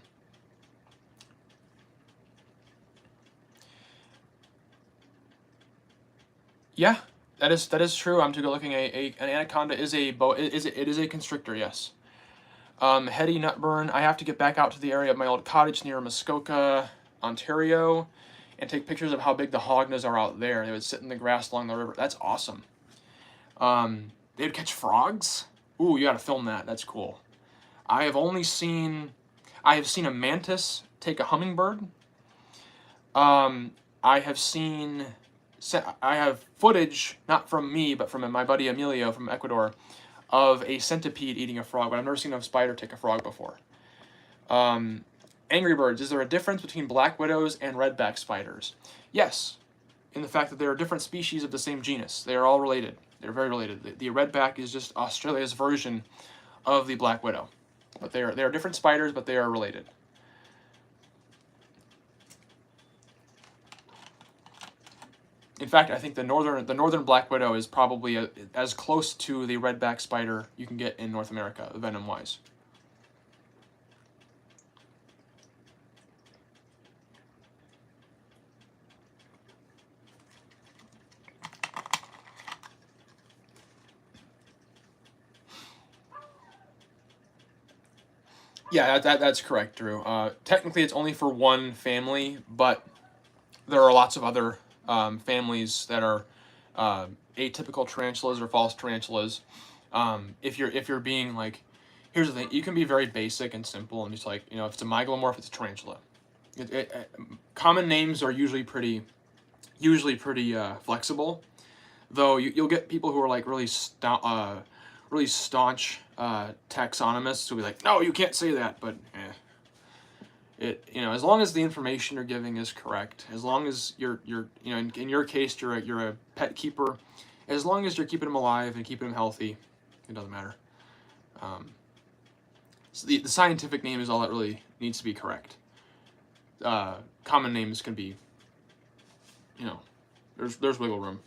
Speaker 1: Yeah, that is true. I'm too good looking. An anaconda is it is a constrictor, yes. Heady nutburn. I have to get back out to the area of my old cottage near Muskoka, Ontario, and take pictures of how big the hognas are out there. They would sit in the grass along the river. That's awesome. They would catch frogs. Ooh, you gotta film that. That's cool. I have only seen I have seen a mantis take a hummingbird. I have seen, I have footage, not from me, but from my buddy Emilio from Ecuador, of a centipede eating a frog, but I've never seen a spider take a frog before. Angry birds, is there a difference between black widows and redback spiders? Yes, in the fact that they are different species of the same genus. They are all related. They're very related. The redback is just Australia's version of the black widow. But they are different spiders, but they are related. In fact, I think the northern black widow is probably as close to the redback spider you can get in North America, venom-wise. Yeah, that's correct, Drew. Technically, it's only for one family, but there are lots of other families that are atypical tarantulas or false tarantulas. If you're being like, here's the thing, you can be very basic and simple and just like, if it's a mygalomorph, it's a tarantula. Common names are usually pretty flexible, though you'll get people who are like really staunch taxonomists who'll be like, no, you can't say that, but as long as the information you're giving is correct, as long as you're in your case you're a pet keeper, as long as you're keeping them alive and keeping them healthy, it doesn't matter. So the scientific name is all that really needs to be correct. Common names can be, there's wiggle room.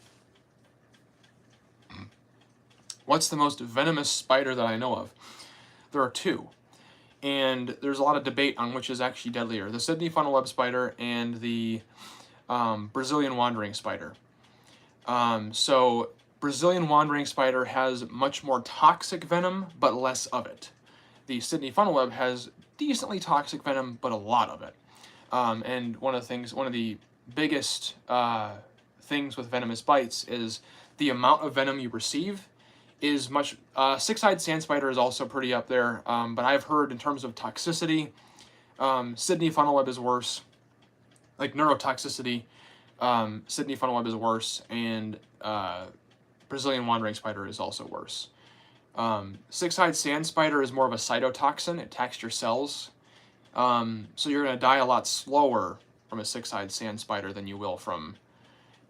Speaker 1: What's the most venomous spider that I know of? There are two. And there's a lot of debate on which is actually deadlier, the Sydney funnel web spider and the Brazilian wandering spider. So Brazilian wandering spider has much more toxic venom, but less of it. The Sydney funnel web has decently toxic venom, but a lot of it. And one of the biggest things with venomous bites is the amount of venom you receive is much. Six-eyed sand spider is also pretty up there, but I've heard in terms of toxicity, Sydney funnel web is worse. Like neurotoxicity, Sydney funnel web is worse, and Brazilian wandering spider is also worse. Six-eyed sand spider is more of a cytotoxin. It attacks your cells, so you're going to die a lot slower from a six-eyed sand spider than you will from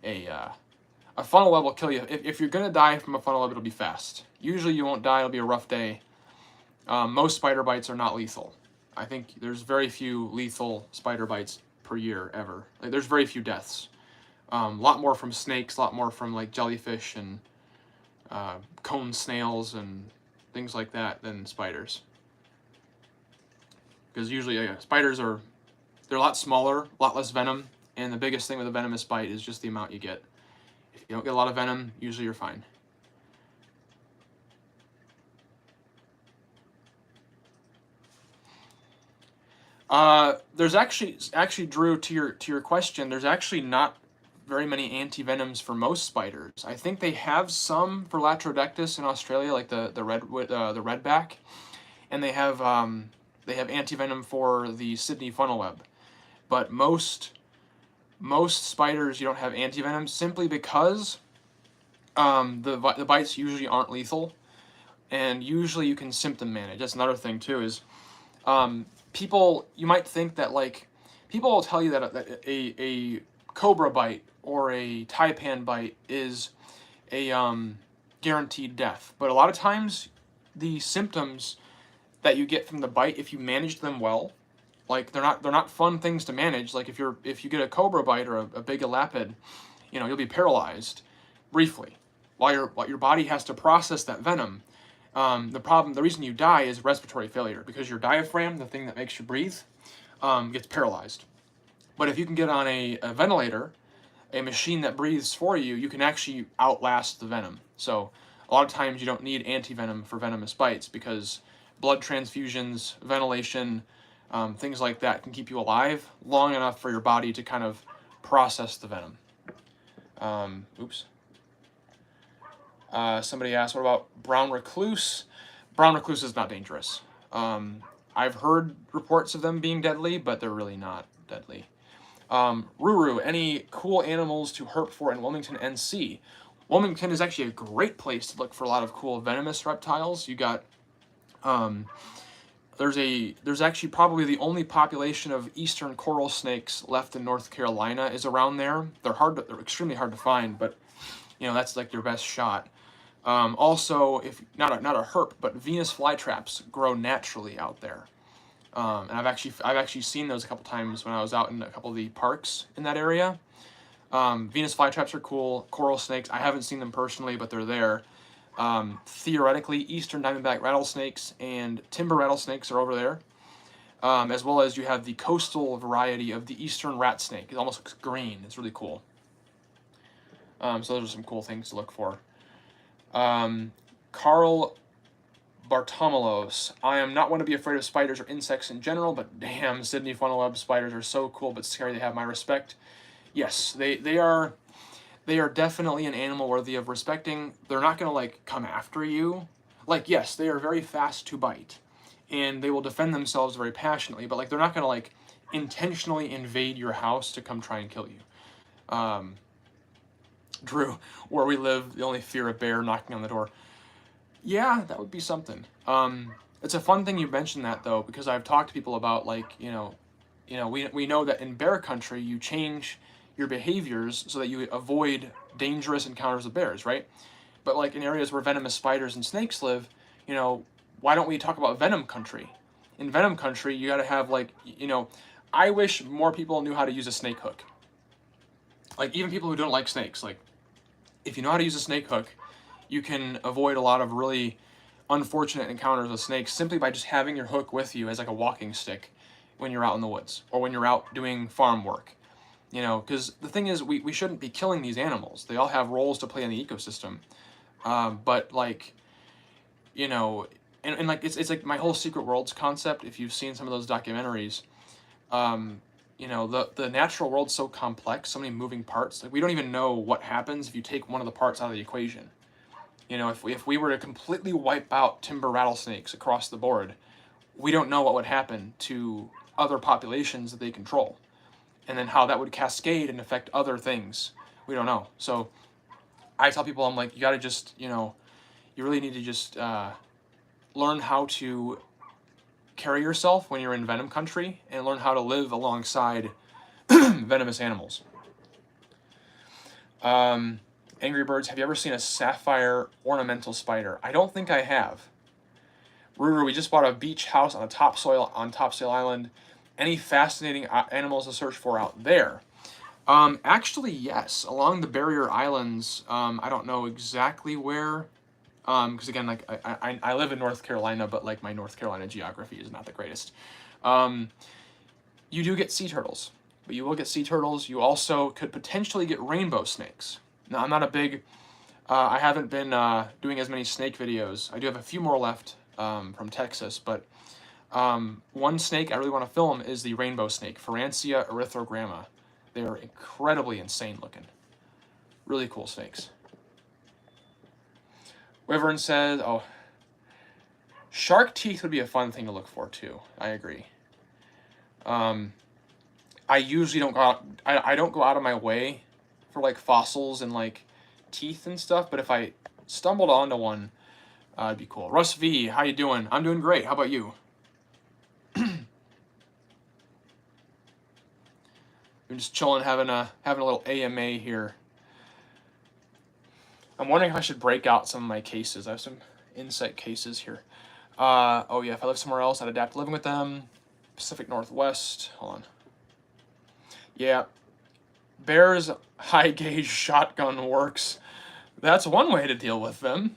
Speaker 1: a funnel web will kill you. If you're going to die from a funnel web, it'll be fast. Usually you won't die, it'll be a rough day. Most spider bites are not lethal. I think there's very few lethal spider bites per year, ever. Like, there's very few deaths. A lot more from snakes, a lot more from like jellyfish and cone snails and things like that than spiders. Because usually spiders they're a lot smaller, a lot less venom, and the biggest thing with a venomous bite is just the amount you get. If you don't get a lot of venom, usually you're fine. There's actually, Drew, to your question, there's actually not very many anti-venoms for most spiders. I think they have some for Latrodectus in Australia, like the redback, and they have anti-venom for the Sydney funnel web. But most spiders you don't have anti-venom simply because the bites usually aren't lethal, and usually you can symptom manage. That's another thing too, is people, you might think that like, people will tell you that a cobra bite or a taipan bite is a guaranteed death, but a lot of times the symptoms that you get from the bite, if you manage them well, like they're not fun things to manage. Like if you get a cobra bite or a big elapid, you'll be paralyzed briefly while your body has to process that venom. The reason you die is respiratory failure, because your diaphragm, the thing that makes you breathe, gets paralyzed. But if you can get on a ventilator, a machine that breathes for you, you can actually outlast the venom. So a lot of times you don't need anti-venom for venomous bites, because blood transfusions, ventilation, things like that can keep you alive long enough for your body to kind of process the venom. Somebody asked, what about brown recluse? Brown recluse is not dangerous. I've heard reports of them being deadly, but they're really not deadly. Ruru, any cool animals to herp for in Wilmington, NC? Wilmington is actually a great place to look for a lot of cool venomous reptiles. You got, there's actually probably the only population of eastern coral snakes left in North Carolina is around there. They're extremely hard to find, but you know, that's like your best shot. Also, if not a herp, but Venus flytraps grow naturally out there. And I've actually seen those a couple times when I was out in a couple of the parks in that area. Venus flytraps are cool. Coral snakes, I haven't seen them personally, but they're there. Theoretically, eastern diamondback rattlesnakes and timber rattlesnakes are over there. As well as you have the coastal variety of the eastern rat snake. It almost looks green. It's really cool. So those are some cool things to look for. Carl Bartomelos, I am not one to be afraid of spiders or insects in general, but damn, Sydney funnel web spiders are so cool but scary. They have my respect. Yes, they are definitely an animal worthy of respecting. They're not going to like come after you. Like, yes, they are very fast to bite and they will defend themselves very passionately, but like they're not going to like intentionally invade your house to come try and kill you. Drew, where we live, the only fear of bear knocking on the door. Yeah, that would be something. It's a fun thing you mentioned that though, because I've talked to people about like, we know that in bear country you change your behaviors so that you avoid dangerous encounters with bears, right? But like in areas where venomous spiders and snakes live, why don't we talk about venom country? In venom country, you got to have like, I wish more people knew how to use a snake hook. Like even people who don't like snakes, like if you know how to use a snake hook, you can avoid a lot of really unfortunate encounters with snakes simply by just having your hook with you as like a walking stick when you're out in the woods or when you're out doing farm work. Because the thing is, we shouldn't be killing these animals. They all have roles to play in the ecosystem. But like, and like it's like my whole Secret Worlds concept, if you've seen some of those documentaries, the natural world's so complex, so many moving parts. Like we don't even know what happens if you take one of the parts out of the equation. If we were to completely wipe out timber rattlesnakes across the board, we don't know what would happen to other populations that they control. And then how that would cascade and affect other things. We don't know. So I tell people, I'm like, you got to just, you really need to just learn how to carry yourself when you're in venom country and learn how to live alongside venomous animals. Angry Birds, have you ever seen a sapphire ornamental spider? I don't think I have. Ruru, we just bought a beach house on Topsail Island. Any fascinating animals to search for out there? Actually, yes. Along the barrier islands, I don't know exactly where, because again, like I live in North Carolina, but like my North Carolina geography is not the greatest. You do get sea turtles, but you will get sea turtles. You also could potentially get rainbow snakes. Now, I'm not a big, I haven't been doing as many snake videos. I do have a few more left from Texas, but one snake I really want to film is the rainbow snake, Pharansia erythrogramma. They are incredibly insane looking. Really cool snakes. Wyvern says, oh, shark teeth would be a fun thing to look for too. I agree. I usually don't go out, I don't go out of my way for like fossils and like teeth and stuff, but if I stumbled onto one, it'd be cool. Russ V, how you doing? I'm doing great. How about you? I'm just chilling, having a little AMA here. I'm wondering if I should break out some of my cases. I have some insect cases here. Oh yeah, if I live somewhere else, I'd adapt to living with them. Pacific Northwest. Hold on. Yeah. Bear's high gauge shotgun works. That's one way to deal with them.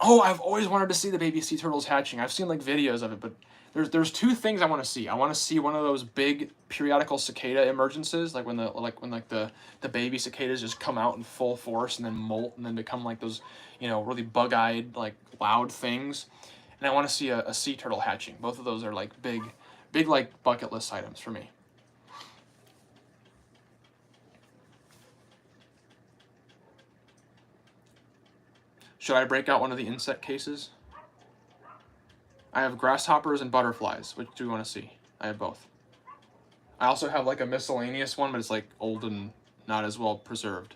Speaker 1: Oh, I've always wanted to see the baby sea turtles hatching. I've seen like videos of it, but there's two things I want to see. I want to see one of those big periodical cicada emergences, like when the baby cicadas just come out in full force and then molt and then become like those, really bug-eyed, like loud things. And I want to see a sea turtle hatching. Both of those are like big like bucket list items for me. Should I break out one of the insect cases? I have grasshoppers and butterflies. Which do you want to see? I have both. I also have like a miscellaneous one, but it's like old and not as well preserved.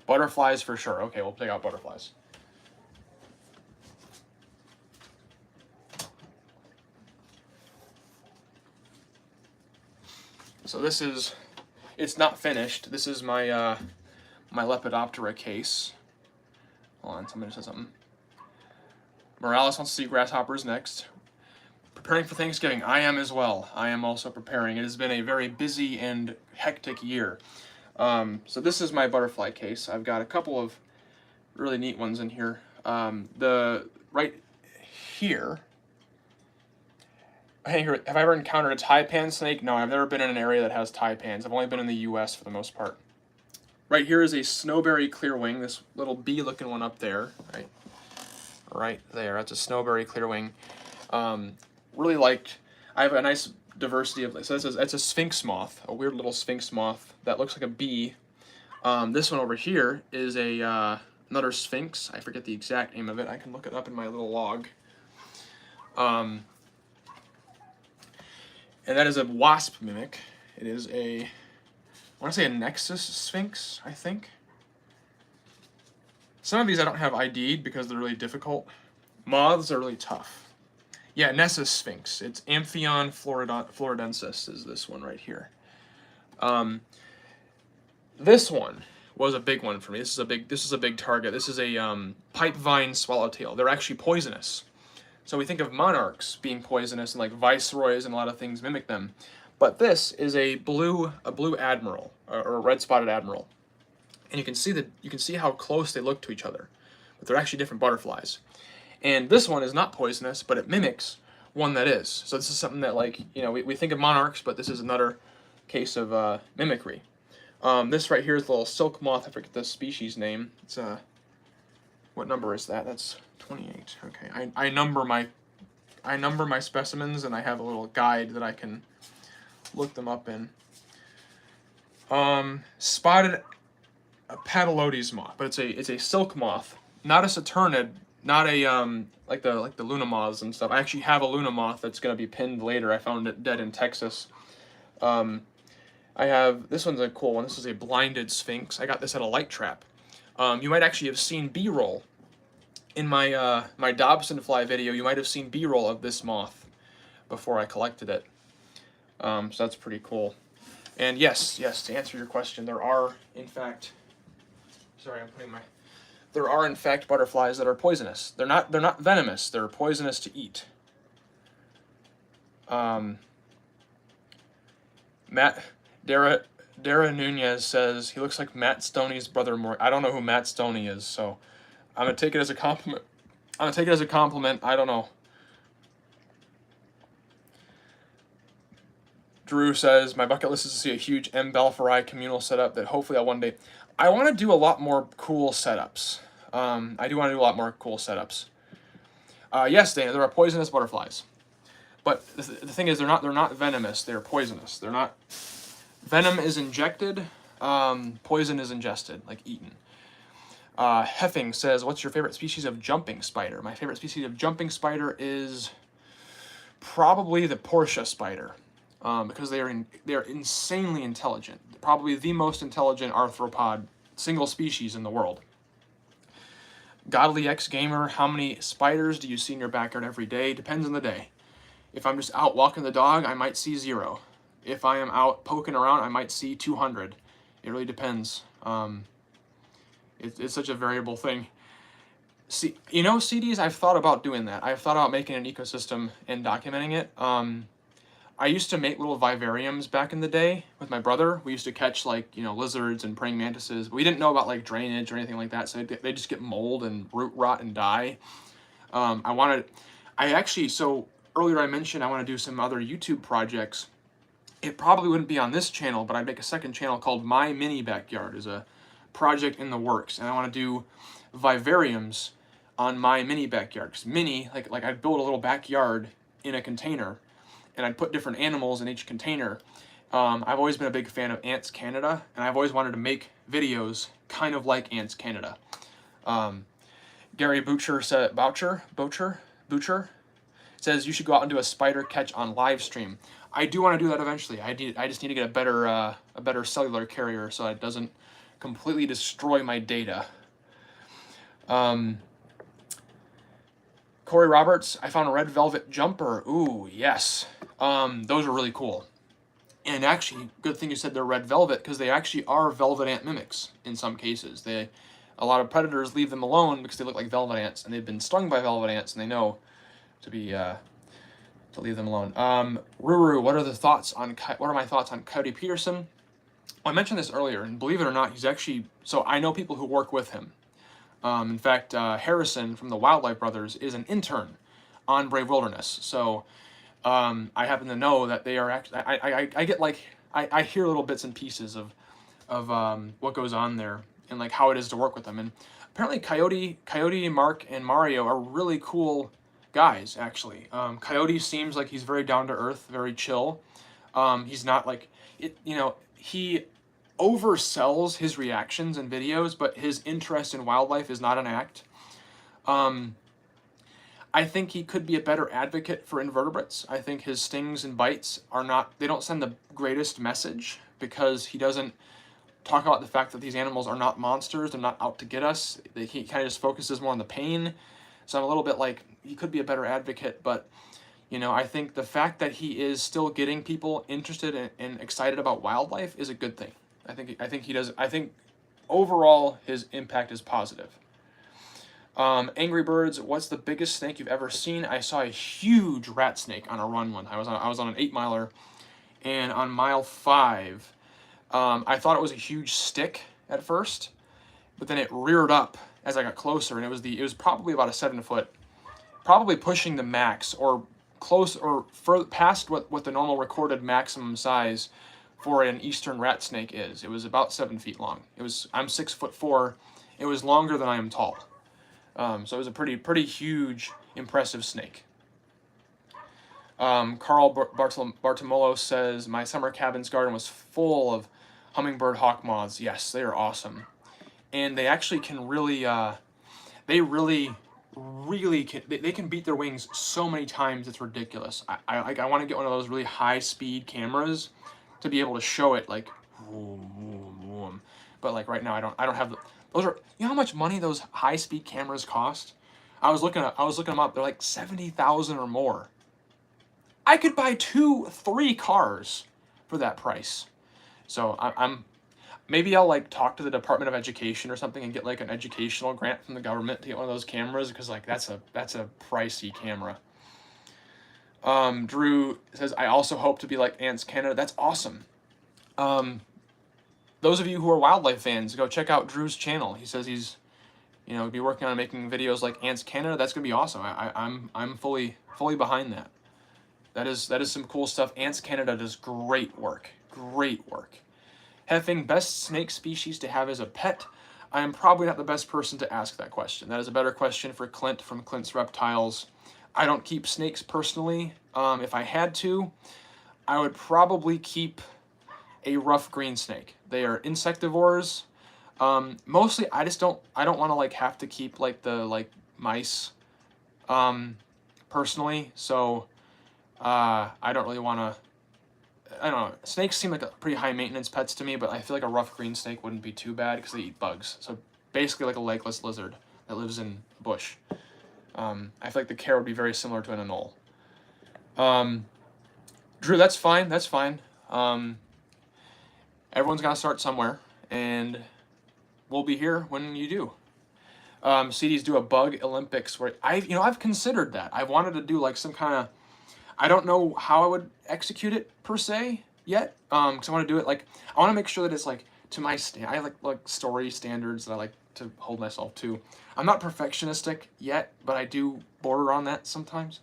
Speaker 1: Butterflies for sure. Okay, we'll pick out butterflies. So this is, it's not finished. This is my my Lepidoptera case. Hold on, somebody said something. Morales wants to see grasshoppers next. Preparing for Thanksgiving. I am as well. I am also preparing. It has been a very busy and hectic year. So this is my butterfly case. I've got a couple of really neat ones in here. The right here. Hey, have I ever encountered a taipan snake? No, I've never been in an area that has taipans. I've only been in the U.S. for the most part. Right here is a snowberry clearwing, this little bee-looking one up there. Right there, that's a snowberry clearwing. Really liked, I have a nice diversity of, so it's a sphinx moth, a weird little sphinx moth that looks like a bee. This one over here is a another sphinx. I forget the exact name of it. I can look it up in my little log. And that is a wasp mimic. It is a, I want to say a Nexus Sphinx, I think. Some of these I don't have ID'd because they're really difficult. Moths are really tough. Yeah, Nessus Sphinx. It's Amphion floridensis is this one right here. This one was a big one for me. This is a big target. This is a pipevine swallowtail. They're actually poisonous. So we think of monarchs being poisonous, and like viceroys and a lot of things mimic them. But this is a blue admiral or a red-spotted admiral, and you can see how close they look to each other, but they're actually different butterflies. And this one is not poisonous, but it mimics one that is. So this is something that, like, you know, we think of monarchs, but this is another case of mimicry. This right here is the little silk moth. I forget the species name. It's what number is that? That's 28. Okay, I number my specimens, and I have a little guide that I can look them up in. Spotted Patelodes moth, but it's a silk moth, not a saturnid, not a like the Luna moths and stuff. I actually have a Luna moth that's gonna be pinned later. I found it dead in Texas. I have, this one's a cool one. This is a blinded sphinx. I got this at a light trap. You might actually have seen B-roll in my my Dobson fly video. You might have seen B-roll of this moth before I collected it. So that's pretty cool. And yes, to answer your question, there are in fact, there are in fact butterflies that are poisonous. They're not venomous. They're poisonous to eat. Dara Nunez says he looks like Matt Stoney's brother more. I don't know who Matt Stoney is, so I'm gonna take it as a compliment. I don't know. Drew says, my bucket list is to see a huge M. balfouri communal setup that hopefully I'll one day. I want to do a lot more cool setups. I do want to do a lot more cool setups. Yes, Dana, there are poisonous butterflies. But the thing is, they're not venomous. They're poisonous. They're not. Venom is injected. Poison is ingested, like eaten. Heffing says, what's your favorite species of jumping spider? My favorite species of jumping spider is probably the Portia spider, because they are insanely intelligent. Probably the most intelligent arthropod, single species in the world. Godly X Gamer, how many spiders do you see in your backyard every day? Depends on the day. If I'm just out walking the dog, I might see 0. If I am out poking around, I might see 200. It really depends. It's such a variable thing. See, you know, CDs, I've thought about doing that. I've thought about making an ecosystem and documenting it. I used to make little vivariums back in the day with my brother. We used to catch, like, you know, lizards and praying mantises. We didn't know about, like, drainage or anything like that, so they just get mold and root rot and die. So earlier I mentioned I want to do some other YouTube projects. It probably wouldn't be on this channel, but I'd make a second channel called MyWildBackyard. Is a project in the works, and I want to do vivariums on my mini backyard. Because mini, like I'd build a little backyard in a container, and I'd put different animals in each container. I've always been a big fan of Ants Canada, and I've always wanted to make videos kind of like Ants Canada. Gary Boucher says you should go out and do a spider catch on live stream. I do want to do that eventually. I just need to get a better cellular carrier so it doesn't completely destroy my data. Corey Roberts, I found a red velvet jumper. Ooh, yes. Those are really cool. And actually, good thing you said they're red velvet, because they actually are velvet ant mimics in some cases. A lot of predators leave them alone because they look like velvet ants, and they've been stung by velvet ants, and they know to leave them alone. Ruru, what are my thoughts on Coyote Peterson? Well, I mentioned this earlier, and believe it or not, he's actually, so I know people who work with him. In fact, Harrison from the Wildlife Brothers is an intern on Brave Wilderness. So I happen to know that they are actually, I get like, I hear little bits and pieces of what goes on there and like how it is to work with them. And apparently Coyote, Mark, and Mario are really cool guys, actually. Coyote seems like he's very down to earth, very chill. He's not like, he oversells his reactions and videos, but his interest in wildlife is not an act. I think he could be a better advocate for invertebrates. I think his stings and bites they don't send the greatest message, because he doesn't talk about the fact that these animals are not monsters, they're not out to get us. He kind of just focuses more on the pain. So I'm a little bit like, he could be a better advocate, but I think the fact that he is still getting people interested and excited about wildlife is a good thing. I think he does. I think overall his impact is positive. Angry Birds, what's the biggest snake you've ever seen? I saw a huge rat snake on a run one. I was on an 8-miler, and on mile 5, I thought it was a huge stick at first, but then it reared up as I got closer, and it was probably about a 7-foot, probably pushing the max or close or further past what the normal recorded maximum size for an eastern rat snake is. It was about 7 feet long. I'm 6'4". It was longer than I am tall. So it was a pretty huge, impressive snake. Carl Bartomolo says, my summer cabin's garden was full of hummingbird hawk moths. Yes, they are awesome. And they actually can really, they can beat their wings so many times, it's ridiculous. I want to get one of those really high-speed cameras to be able to show it like, vroom, vroom, vroom. But like right now, I don't have those are, how much money those high-speed cameras cost? I was looking them up. They're like 70,000 or more. I could buy 2-3 cars for that price. So maybe I'll like talk to the Department of Education or something and get like an educational grant from the government to get one of those cameras, because like that's a pricey camera. Drew says, I also hope to be like Ants Canada. That's awesome. Those of you who are wildlife fans, go check out Drew's channel. He says he's, be working on making videos like Ants Canada. That's gonna be awesome. I'm fully behind that. That is some cool stuff. Ants Canada does great work. Great work. Having best snake species to have as a pet. I am probably not the best person to ask that question. That is a better question for Clint from Clint's Reptiles. I don't keep snakes personally. If I had to, I would probably keep a rough green snake. They are insectivores. Mostly, I don't want to like have to keep like the mice, personally. So, I don't really want to. I don't know. Snakes seem like pretty high maintenance pets to me, but I feel like a rough green snake wouldn't be too bad because they eat bugs. So basically, like a legless lizard that lives in a bush. I feel like the care would be very similar to an anole. Drew, that's fine. That's fine. Everyone's got to start somewhere, and we'll be here when you do. CDs do a bug Olympics where I've considered that. I wanted to do like some kind of, I don't know how I would execute it per se yet. Because I want to do it like, I want to make sure that it's like to my I like story standards that I like to hold myself to. I'm not perfectionistic yet, but I do border on that sometimes.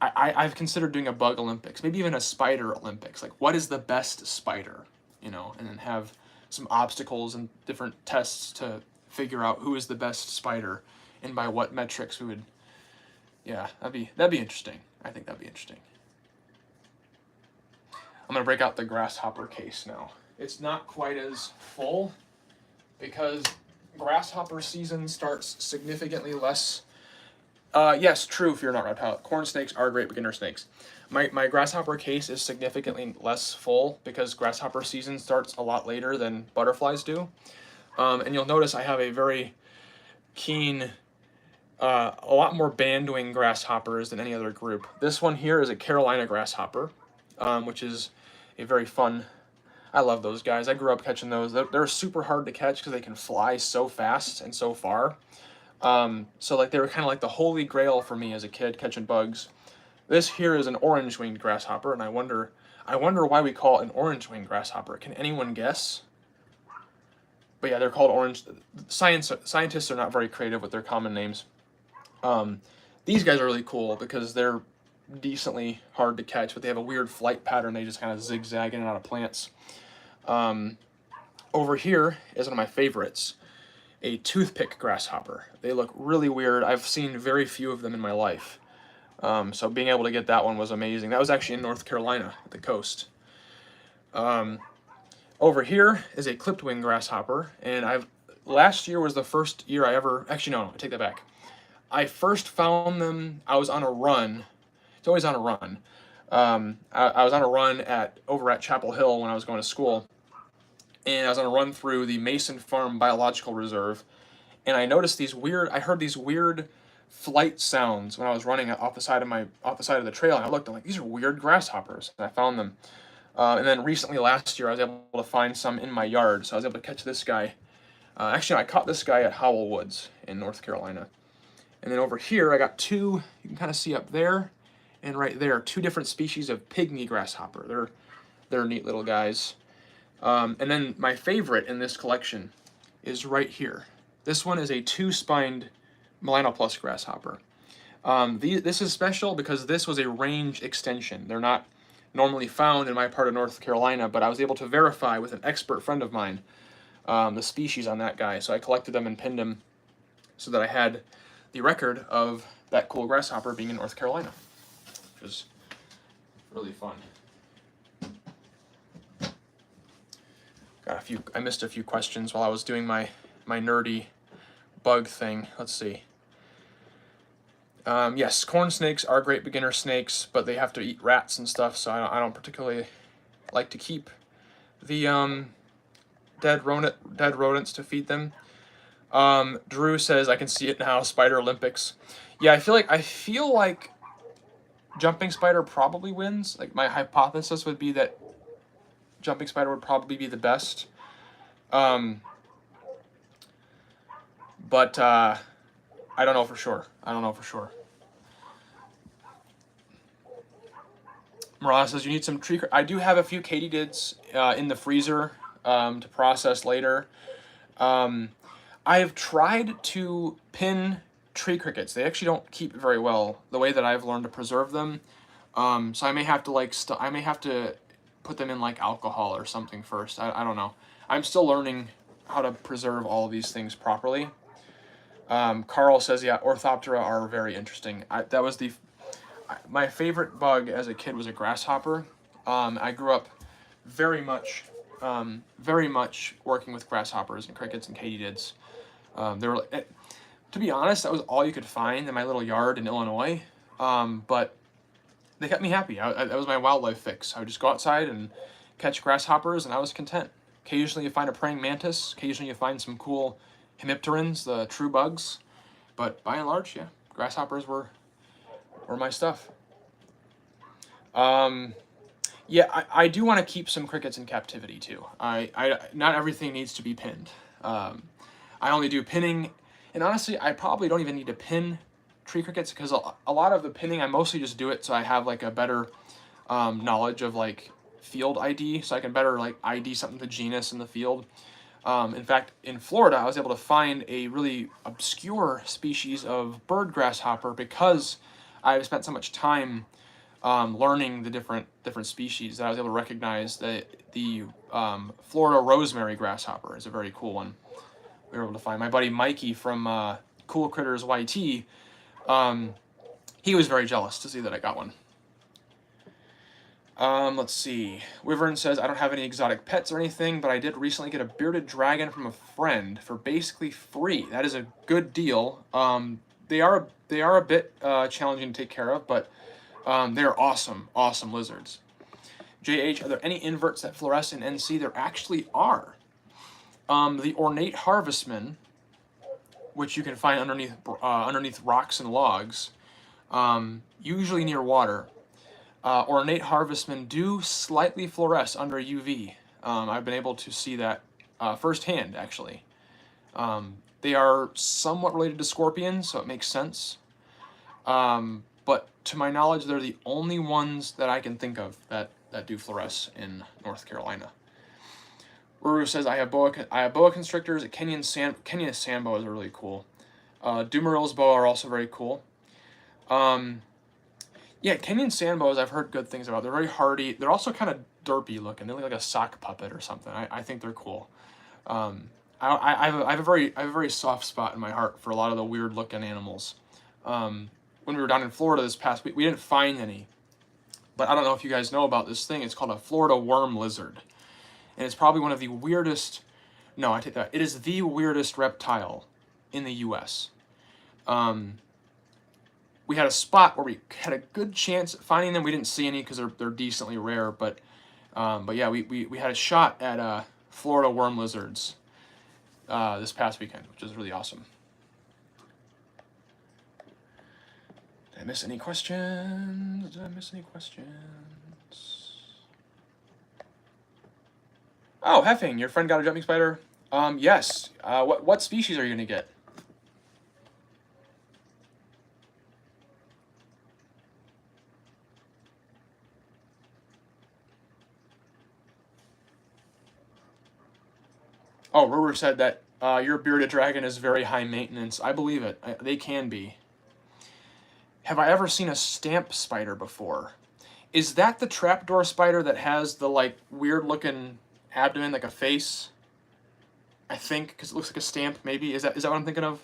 Speaker 1: I've considered doing a bug Olympics, maybe even a spider Olympics. Like, what is the best spider, and then have some obstacles and different tests to figure out who is the best spider and by what metrics we would. Yeah, that'd be interesting. I think that'd be interesting. I'm gonna break out the grasshopper case now. It's not quite as full because grasshopper season starts significantly less. Yes, true, Fear Not Reptile. Corn snakes are great beginner snakes. My grasshopper case is significantly less full because grasshopper season starts a lot later than butterflies do. And you'll notice I have a very keen, a lot more bandwing grasshoppers than any other group. This one here is a Carolina grasshopper, which is a very fun, I love those guys. I grew up catching those. They're super hard to catch because they can fly so fast and so far. So like they were kind of like the holy grail for me as a kid catching bugs. This here is an orange-winged grasshopper, and I wonder why we call it an orange-winged grasshopper. Can anyone guess? But yeah, they're called orange. Scientists are not very creative with their common names. These guys are really cool because they're decently hard to catch, but they have a weird flight pattern. They just kind of zigzag in and out of plants. Over here is one of my favorites, a toothpick grasshopper. They look really weird. I've seen very few of them in my life. So being able to get that one was amazing. That was actually in North Carolina, at the coast. Over here is a clipped wing grasshopper, and last year was the first year I ever, actually no, I take that back. I first found them, I was on a run. It's always on a run. I was on a run over at Chapel Hill when I was going to school, and I was on a run through the Mason Farm Biological Reserve, and I noticed I heard these weird flight sounds when I was running off the side of the trail, and I looked, I'm like, these are weird grasshoppers, and I found them. And then recently, last year, I was able to find some in my yard, so I was able to catch this guy. Actually, I caught this guy at Howell Woods in North Carolina. And then over here, I got two, you can kind of see up there and right there, two different species of pygmy grasshopper. They're neat little guys. And then my favorite in this collection is right here. This one is a two-spined Melanoplus grasshopper. This is special because this was a range extension. They're not normally found in my part of North Carolina, but I was able to verify with an expert friend of mine the species on that guy. So I collected them and pinned them so that I had the record of that cool grasshopper being in North Carolina, which was really fun. I missed a few questions while I was doing my nerdy bug thing. Let's see. Yes, corn snakes are great beginner snakes, but they have to eat rats and stuff, so I don't particularly like to keep the dead rodents to feed them. Drew says, I can see it now, Spider Olympics. Yeah, I feel like jumping spider probably wins. Like, my hypothesis would be that jumping spider would probably be the best. But I don't know for sure. Marana says, you need some tree... I do have a few katydids in the freezer to process later. I have tried to pin tree crickets. They actually don't keep very well the way that I've learned to preserve them. So I may have to put them in like alcohol or something first. I don't know. I'm still learning how to preserve all of these things properly. Carl says, yeah, Orthoptera are very interesting. My favorite bug as a kid was a grasshopper. I grew up very much working with grasshoppers and crickets and katydids. To be honest, that was all you could find in my little yard in Illinois. But they kept me happy. That was my wildlife fix. I would just go outside and catch grasshoppers, and I was content. Occasionally you find a praying mantis. Occasionally you find some cool hemipterans, the true bugs. But by and large, yeah, grasshoppers were my stuff. Yeah, I do want to keep some crickets in captivity too. Not everything needs to be pinned. I only do pinning, and honestly, I probably don't even need to pin tree crickets because a lot of the pinning, I mostly just do it so I have like a better knowledge of like field ID, so I can better like ID something, the genus in the field. In fact, in Florida, I was able to find a really obscure species of bird grasshopper because I've spent so much time learning the different species that I was able to recognize that the Florida rosemary grasshopper is a very cool one. We were able to find my buddy Mikey from Cool Critters YT. He was very jealous to see that I got one. Let's see. Wyvern says, I don't have any exotic pets or anything, but I did recently get a bearded dragon from a friend for basically free. That is a good deal. They are a bit challenging to take care of, but they are awesome, awesome lizards. JH, are there any inverts that fluoresce in NC? There actually are. The ornate harvestman, which you can find underneath rocks and logs, usually near water. Ornate harvestmen do slightly fluoresce under UV. I've been able to see that firsthand, actually. They are somewhat related to scorpions, so it makes sense. But to my knowledge, they're the only ones that I can think of that do fluoresce in North Carolina. Ruru says, I have boa constrictors. Kenyan sand boas are really cool. Dumeril's boa are also very cool. Yeah, Kenyan sand boas I've heard good things about. They're very hardy. They're also kind of derpy looking. They look like a sock puppet or something. I think they're cool. I have a very soft spot in my heart for a lot of the weird looking animals. When we were down in Florida this past week, we didn't find any. But I don't know if you guys know about this thing. It's called a Florida worm lizard. And it's probably one of the weirdest, no, I take that. It is the weirdest reptile in the U.S. We had a spot where we had a good chance at finding them. We didn't see any because they're decently rare. But yeah, we had a shot at Florida worm lizards this past weekend, which is really awesome. Did I miss any questions? Oh, Heffing, your friend got a jumping spider? Yes. What species are you gonna get? Oh, Ruber said that your bearded dragon is very high maintenance. I believe it. They can be. Have I ever seen a stamp spider before? Is that the trapdoor spider that has the like weird looking abdomen, like a face? I think, because it looks like a stamp. Maybe is that what I'm thinking of?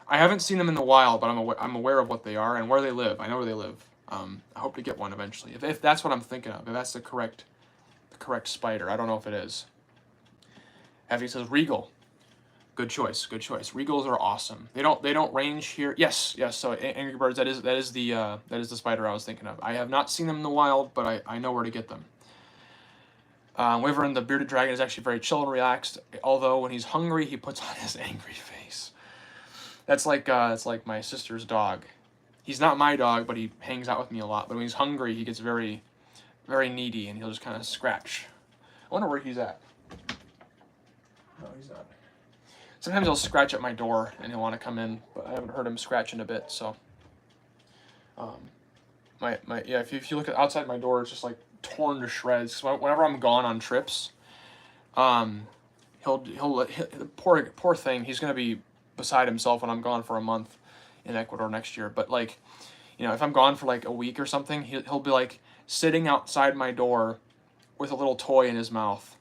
Speaker 1: I haven't seen them in the wild, but I'm aware of what they are and where they live. I know where they live. I hope to get one eventually. If that's what I'm thinking of, if that's the correct spider. I don't know if it is. Effie says Regal. Good choice. Good choice. Regals are awesome. They don't range here. Yes. So Angry Birds. That is the spider I was thinking of. I have not seen them in the wild, but I know where to get them. Wyvern, the bearded dragon, is actually very chill and relaxed. Although when he's hungry, he puts on his angry face. That's like it's like my sister's dog. He's not my dog, but he hangs out with me a lot. But when he's hungry, he gets very, very needy, and he'll just kind of scratch. I wonder where he's at. No, he's not. Sometimes he'll scratch at my door and he'll want to come in, but I haven't heard him scratch in a bit. So, if you look at outside my door, it's just like torn to shreds. So whenever I'm gone on trips, poor thing. He's gonna be beside himself when I'm gone for a month in Ecuador next year. But like, if I'm gone for like a week or something, he'll be like sitting outside my door with a little toy in his mouth.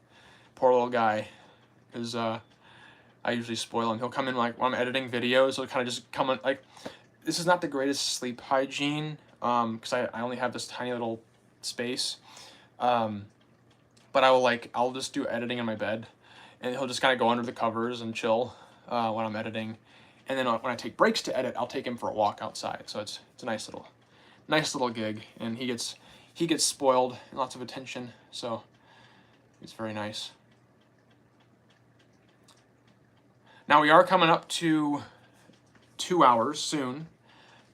Speaker 1: Poor little guy. Because I usually spoil him. He'll come in like when I'm editing videos. He'll kind of just come in like, this is not the greatest sleep hygiene because I only have this tiny little space. But I'll just do editing in my bed, and he'll just kind of go under the covers and chill when I'm editing. And then when I take breaks to edit, I'll take him for a walk outside. So it's a nice little gig, and he gets spoiled and lots of attention. So it's very nice. Now we are coming up to 2 hours soon.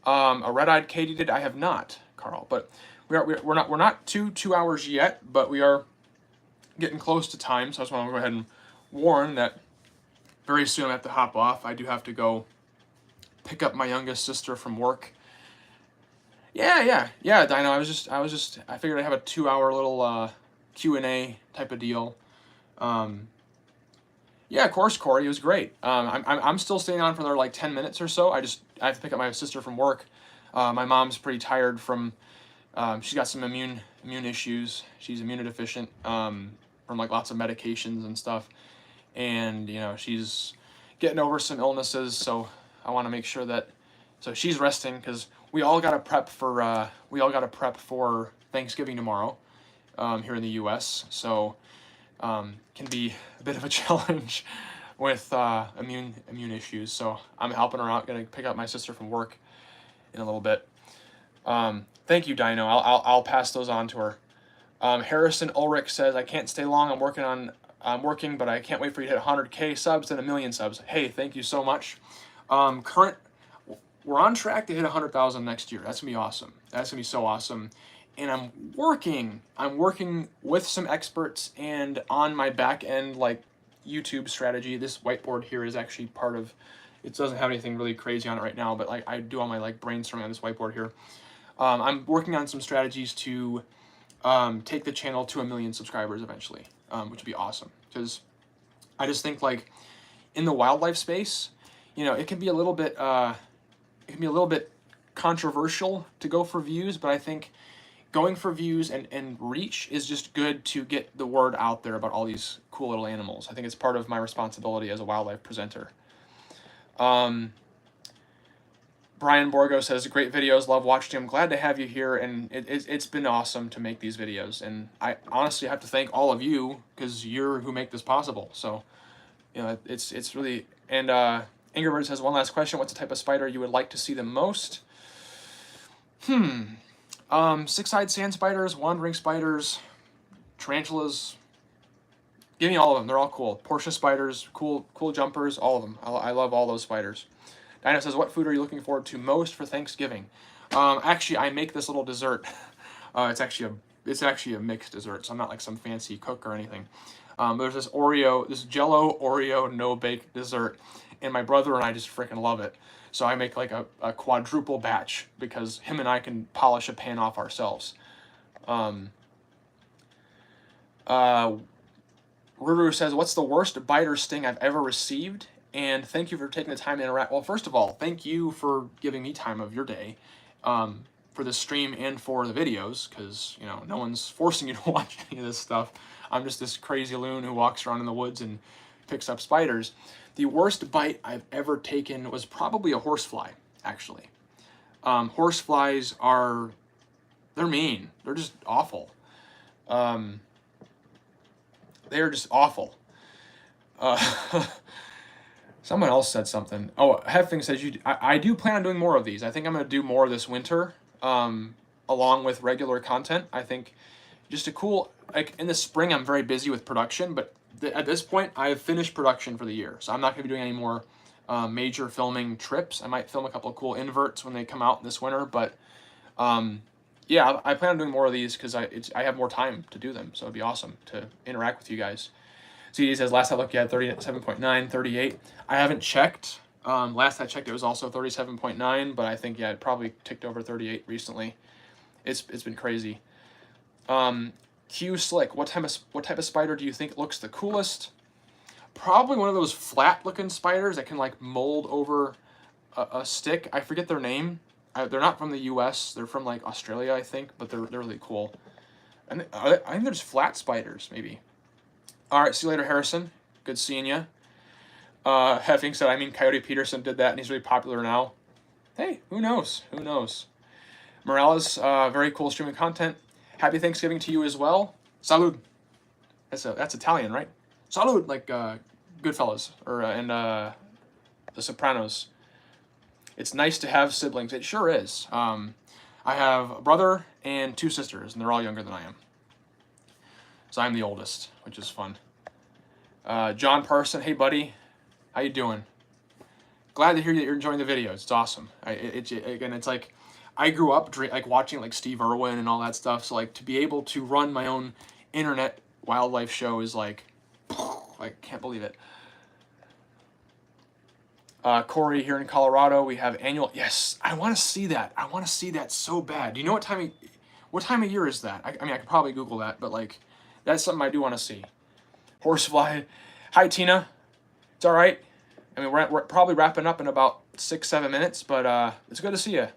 Speaker 1: A red-eyed katydid I have not, Carl, but we're not 2 hours yet, but we are getting close to time. So I just want to go ahead and warn that very soon I have to hop off. I do have to go pick up my youngest sister from work. Yeah, Dino. I figured I'd have a 2-hour little Q&A type of deal. Yeah, of course, Corey. It was great. I'm still staying on for another like 10 minutes or so. I have to pick up my sister from work. My mom's pretty tired from. She's got some immune issues. She's immunodeficient from like lots of medications and stuff, and she's getting over some illnesses. So I want to make sure that. So she's resting because we all got to prep for Thanksgiving tomorrow. here in the U.S., so can be a bit of a challenge with immune issues. So I'm helping her out. Gonna pick up my sister from work in a little bit. Thank you, Dino. I'll pass those on to her. Harrison Ulrich says, I can't stay long. I'm working, but I can't wait for you to hit 100K subs and 1 million subs. Hey, thank you so much. We're on track to hit 100,000 next year. That's gonna be awesome. That's gonna be so awesome. And I'm working with some experts and on my back end, like YouTube strategy. This whiteboard here is actually part of, it doesn't have anything really crazy on it right now, but like I do all my like brainstorming on this whiteboard here. I'm working on some strategies to take the channel to 1 million subscribers eventually, which would be awesome. Because I just think like in the wildlife space, you know, it can be a little bit controversial to go for views, but I think going for views and reach is just good to get the word out there about all these cool little animals. I think it's part of my responsibility as a wildlife presenter. Brian Borgo says, great videos, love watching them. Glad to have you here, and it's been awesome to make these videos. And I honestly have to thank all of you, because you're who make this possible. So, you know, it's really, and Ingerbird says, one last question, what's the type of spider you would like to see the most? Six-eyed sand spiders, wandering spiders, tarantulas. Give me all of them. They're all cool. Portia spiders, cool jumpers, all of them. I love all those spiders. Dino says, what food are you looking forward to most for Thanksgiving? Actually, I make this little dessert. It's actually a mixed dessert, so I'm not like some fancy cook or anything. There's this Jello Oreo no-bake dessert, and my brother and I just freaking love it. So I make like a quadruple batch because him and I can polish a pan off ourselves. Ruru says, what's the worst bite or sting I've ever received? And thank you for taking the time to interact. Well, first of all, thank you for giving me time of your day for the stream and for the videos, because, you know, no one's forcing you to watch any of this stuff. I'm just this crazy loon who walks around in the woods and picks up spiders. The worst bite I've ever taken was probably a horsefly, actually. Horseflies they're mean. They're just awful. They're just awful. Someone else said something. Oh, Heffing says, I do plan on doing more of these. I think I'm going to do more this winter, along with regular content. I think just a cool, like in the spring, I'm very busy with production, but at this point, I have finished production for the year. So I'm not going to be doing any more major filming trips. I might film a couple of cool inverts when they come out this winter, but yeah, I plan on doing more of these because I have more time to do them. So it'd be awesome to interact with you guys. CD says, last I looked, you had 37.9, 38. I haven't checked. Last I checked, it was also 37.9, but I think, yeah, it probably ticked over 38 recently. It's been crazy. Q Slick, what type of spider do you think looks the coolest? Probably one of those flat-looking spiders that can, like, mold over a stick. I forget their name. They're not from the U.S. They're from, like, Australia, I think, but they're really cool. And I think they're just flat spiders, maybe. All right, see you later, Harrison. Good seeing you. Heffing said, Coyote Peterson did that, and he's really popular now. Hey, who knows? Who knows? Morales, very cool streaming content. Happy Thanksgiving to you as well. Salud. That's Italian, right? Salud, like Goodfellas and The Sopranos. It's nice to have siblings. It sure is. I have a brother and 2 sisters, and they're all younger than I am. So I'm the oldest, which is fun. John Parson, hey buddy, how you doing? Glad to hear that you're enjoying the videos. It's awesome. It's like I grew up like watching like Steve Irwin and all that stuff. So like to be able to run my own internet wildlife show is like, I can't believe it. Corey here in Colorado, we have annual. Yes, I want to see that. I want to see that so bad. Do you know what time of year is that? I could probably Google that, but like. That's something I do want to see. Horsefly. Hi, Tina. It's all right. We're probably wrapping up in about 6-7 minutes, but it's good to see you.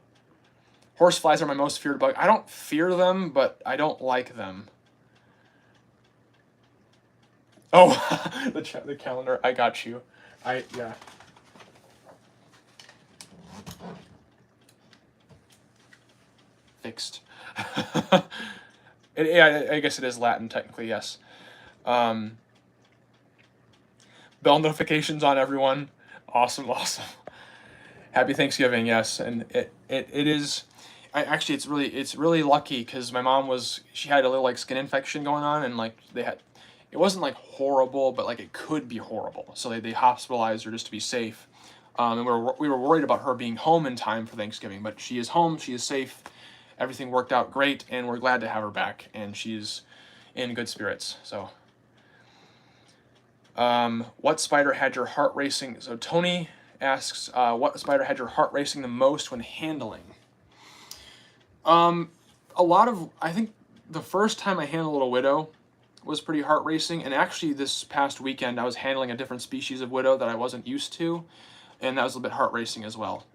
Speaker 1: Horseflies are my most feared bug. I don't fear them, but I don't like them. Oh, the calendar. I got you. Yeah. Fixed. I guess it is Latin technically, yes. Bell notifications on everyone. Awesome, awesome. Happy Thanksgiving, yes. And it is, actually it's really lucky because my mom she had a little like skin infection going on, and like it wasn't like horrible, but like it could be horrible. So they hospitalized her just to be safe. And we were worried about her being home in time for Thanksgiving, but she is home, she is safe. Everything worked out great, and we're glad to have her back, and she's in good spirits. So, what spider had your heart racing? So Tony asks, what spider had your heart racing the most when handling? I think the first time I handled a widow was pretty heart racing, and actually this past weekend I was handling a different species of widow that I wasn't used to, and that was a bit heart racing as well.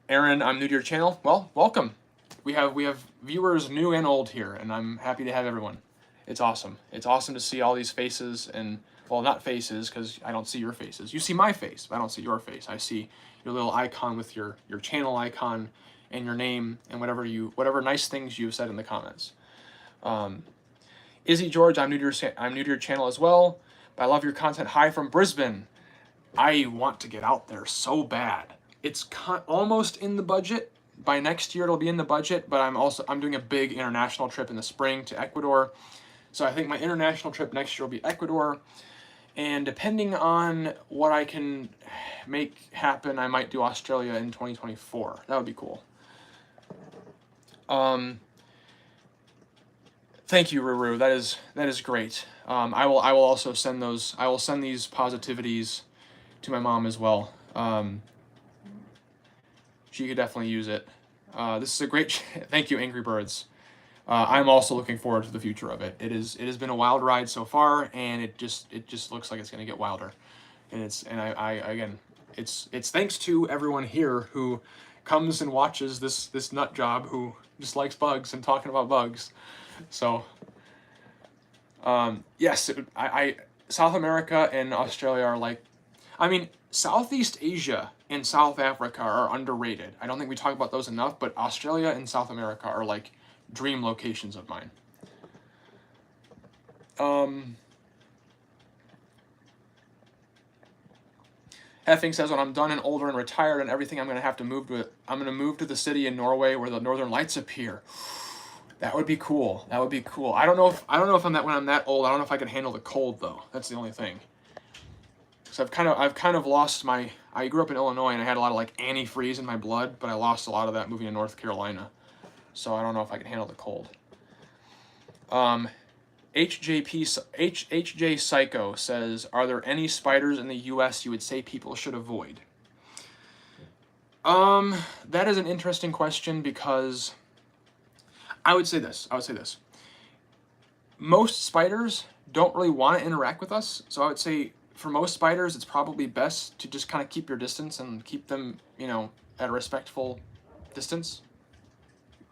Speaker 1: Aaron, I'm new to your channel. Well, welcome. We have viewers new and old here, and I'm happy to have everyone. It's awesome. It's awesome to see all these faces, and well, not faces because I don't see your faces. You see my face, but I don't see your face. I see your little icon with your channel icon and your name and whatever nice things you've said in the comments. Izzy George, I'm new to your channel as well, but I love your content. Hi from Brisbane. I want to get out there so bad. It's almost in the budget. By next year it'll be in the budget, but I'm doing a big international trip in the spring to Ecuador. So I think my international trip next year will be Ecuador, and depending on what I can make happen, I might do Australia in 2024. That would be cool. Thank you, Ruru. That is great. I will also send those. I will send these positivities to my mom as well. She could definitely use it. This is a great. Thank you, Angry Birds. I'm also looking forward to the future of it. It has been a wild ride so far, and it just looks like it's going to get wilder. And it's thanks to everyone here who comes and watches this nut job who just likes bugs and talking about bugs. So yes, South America and Australia are like, I mean, Southeast Asia and South Africa are underrated. I don't think we talk about those enough, but Australia and South America are like dream locations of mine. Heffing says, when I'm done and older and retired and everything, I'm going to move to the city in Norway where the Northern Lights appear. That would be cool. That would be cool. I don't know if when I'm that old, I don't know if I can handle the cold though. That's the only thing. So I've kind of lost I grew up in Illinois and I had a lot of like antifreeze in my blood, but I lost a lot of that moving to North Carolina. So I don't know if I can handle the cold. HJ Psycho says, are there any spiders in the US you would say people should avoid? That is an interesting question because I would say this. Most spiders don't really want to interact with us, so I would say for most spiders, it's probably best to just kind of keep your distance and keep them, at a respectful distance.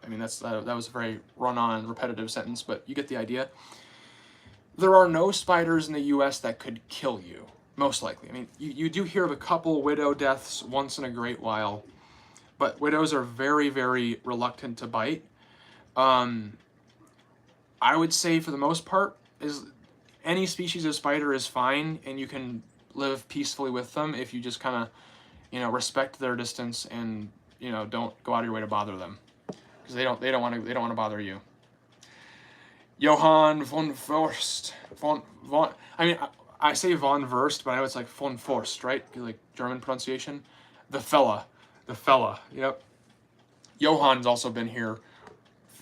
Speaker 1: I mean, that was a very run-on, repetitive sentence, but you get the idea. There are no spiders in the U.S. that could kill you, most likely. I mean, you do hear of a couple widow deaths once in a great while, but widows are very, very reluctant to bite. I would say for the most part, any species of spider is fine, and you can live peacefully with them if you just kind of, respect their distance and, don't go out of your way to bother them, because they don't want to bother you. Johann von Forst, I mean, I say von Verst, but I know it's like von Forst, right? Like German pronunciation. The fella, yep. Johann's also been here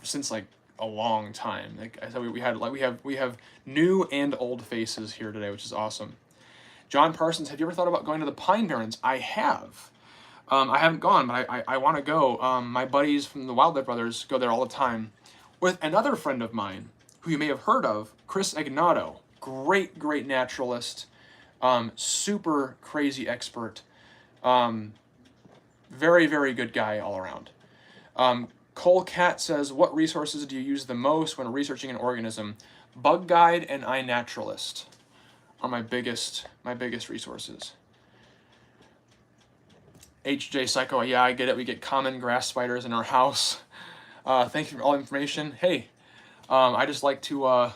Speaker 1: since like a long time. Like I said, we have new and old faces here today, which is awesome. John Parsons, have you ever thought about going to the Pine Barrens? I have. I haven't gone, but I want to go. My buddies from the Wildlife Brothers go there all the time with another friend of mine who you may have heard of, Chris Ignato. Great naturalist, super crazy expert, very, very good guy all around. Cole Cat says, what resources do you use the most when researching an organism? Bug Guide and iNaturalist are my biggest resources. HJ Psycho, yeah, I get it. We get common grass spiders in our house. Thank you for all the information. Hey, I just like to,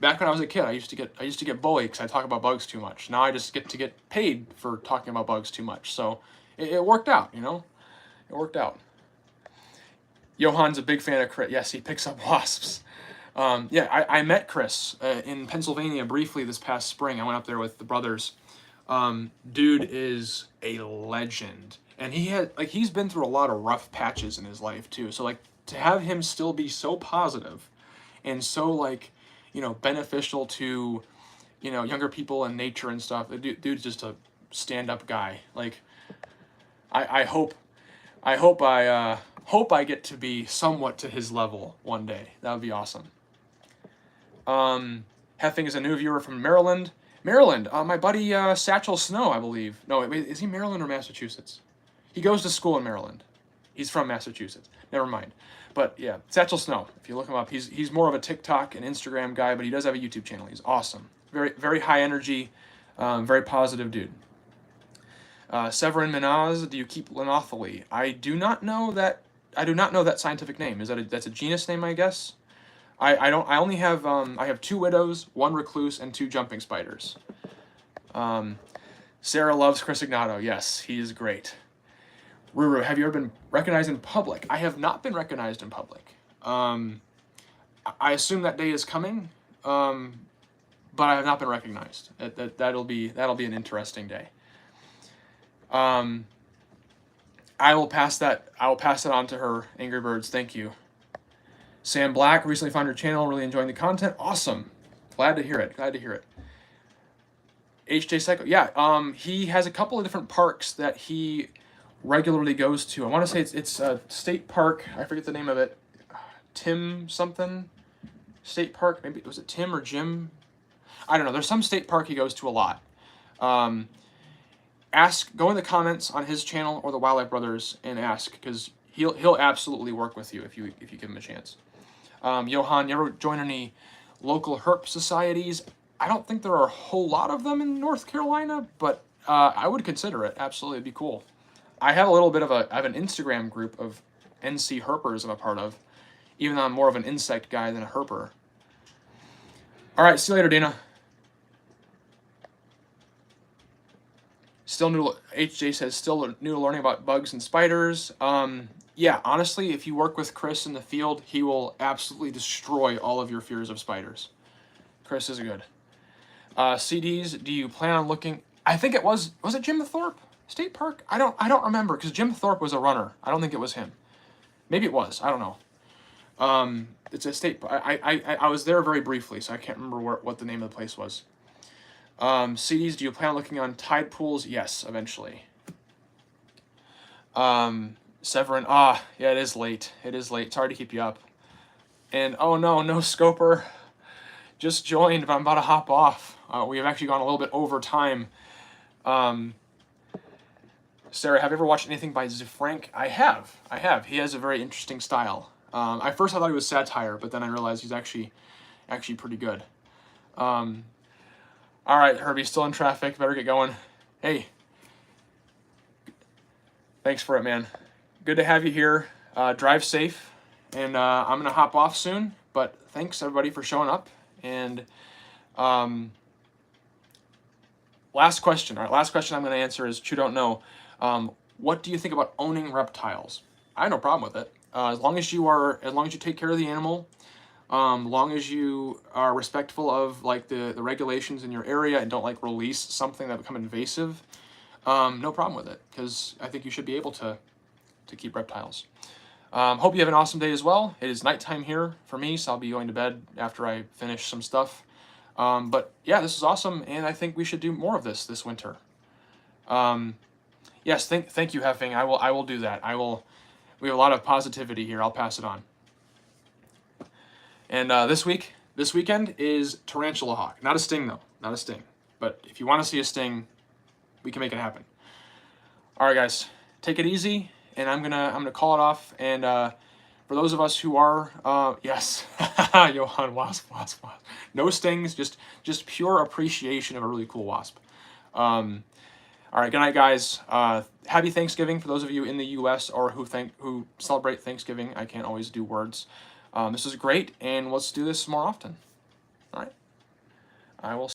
Speaker 1: back when I was a kid, I used to get bullied because I talk about bugs too much. Now I just get to get paid for talking about bugs too much. So it worked out, you know? It worked out. Johan's a big fan of Chris. Yes, he picks up wasps. Yeah, I met Chris in Pennsylvania briefly this past spring. I went up there with the brothers. Dude is a legend. And he's been through a lot of rough patches in his life too. So like to have him still be so positive and so like, you know, beneficial to, you know, younger people and nature and stuff. Dude's just a stand-up guy. Like I hope I get to be somewhat to his level one day. That would be awesome. Heffing is a new viewer from Maryland. Maryland, my buddy Satchel Snow, I believe. No, wait, is he Maryland or Massachusetts? He goes to school in Maryland. He's from Massachusetts. Never mind. But yeah, Satchel Snow. If you look him up, he's more of a TikTok and Instagram guy, but he does have a YouTube channel. He's awesome. Very very high energy, very positive dude. Severin Minaz, do you keep Linothole? I do not know that scientific name. That's a genus name, I guess. I only have I have 2 widows, 1 recluse, and 2 jumping spiders. Sarah loves Chris Ignato. Yes, he is great. Ruru, have you ever been recognized in public? I have not been recognized in public. I assume that day is coming, but I have not been recognized. That'll be an interesting day. I will pass that on to her. Angry Birds, thank you. Sam Black recently found your channel, really enjoying the content. Awesome. Glad to hear it. HJ Psycho, yeah, he has a couple of different parks that he regularly goes to. I want to say it's a state park. I forget the name of it. Tim something state park. Maybe was it Tim or Jim? I don't know. There's some state park he goes to a lot. Go in the comments on his channel or the Wildlife Brothers and ask, because he'll absolutely work with you if you give him a chance. Johan, you ever join any local herp societies? I don't think there are a whole lot of them in North Carolina, but I would consider it. Absolutely, it'd be cool. I have I have an Instagram group of NC herpers I'm a part of, even though I'm more of an insect guy than a herper. All right, see you later, Dana. HJ says, still new to learning about bugs and spiders. Yeah, honestly, if you work with Chris in the field, he will absolutely destroy all of your fears of spiders. Chris is good. CDs, do you plan on looking? I think it was it Jim Thorpe State Park? I don't remember, because Jim Thorpe was a runner. I don't think it was him. Maybe it was. I don't know. It's a state. I was there very briefly, so I can't remember what the name of the place was. CDs, do you plan on looking on tide pools? Yes, eventually. Severin, yeah, it is late. It's hard to keep you up. And oh no scoper. Just joined, but I'm about to hop off. We have actually gone a little bit over time. Sarah, have you ever watched anything by Zifrank? I have. He has a very interesting style. At first I thought he was satire, but then I realized he's actually pretty good. All right, Herbie, still in traffic. Better get going. Hey, thanks for it, man. Good to have you here. Drive safe, and I'm gonna hop off soon. But thanks everybody for showing up. And last question. All right, last question I'm gonna answer is Chew Don't Know. What do you think about owning reptiles? I have no problem with it. As long as you take care of the animal. Long as you are respectful of like the regulations in your area and don't like release something that become invasive, no problem with it, because I think you should be able to keep reptiles. Hope you have an awesome day as well. It is nighttime here for me, so I'll be going to bed after I finish some stuff. But yeah, this is awesome, and I think we should do more of this winter. Yes, thank you, Heffing. I will do that. We have a lot of positivity here. I'll pass it on. And this weekend is Tarantula Hawk. Not a sting, though. Not a sting. But if you want to see a sting, we can make it happen. All right, guys. Take it easy, and I'm gonna call it off. And for those of us who are, yes, Johan, wasp. No stings, just pure appreciation of a really cool wasp. All All right, good night, guys. Happy Thanksgiving for those of you in the U.S. or who celebrate Thanksgiving. I can't always do words. This is great, and let's do this more often. All right. I will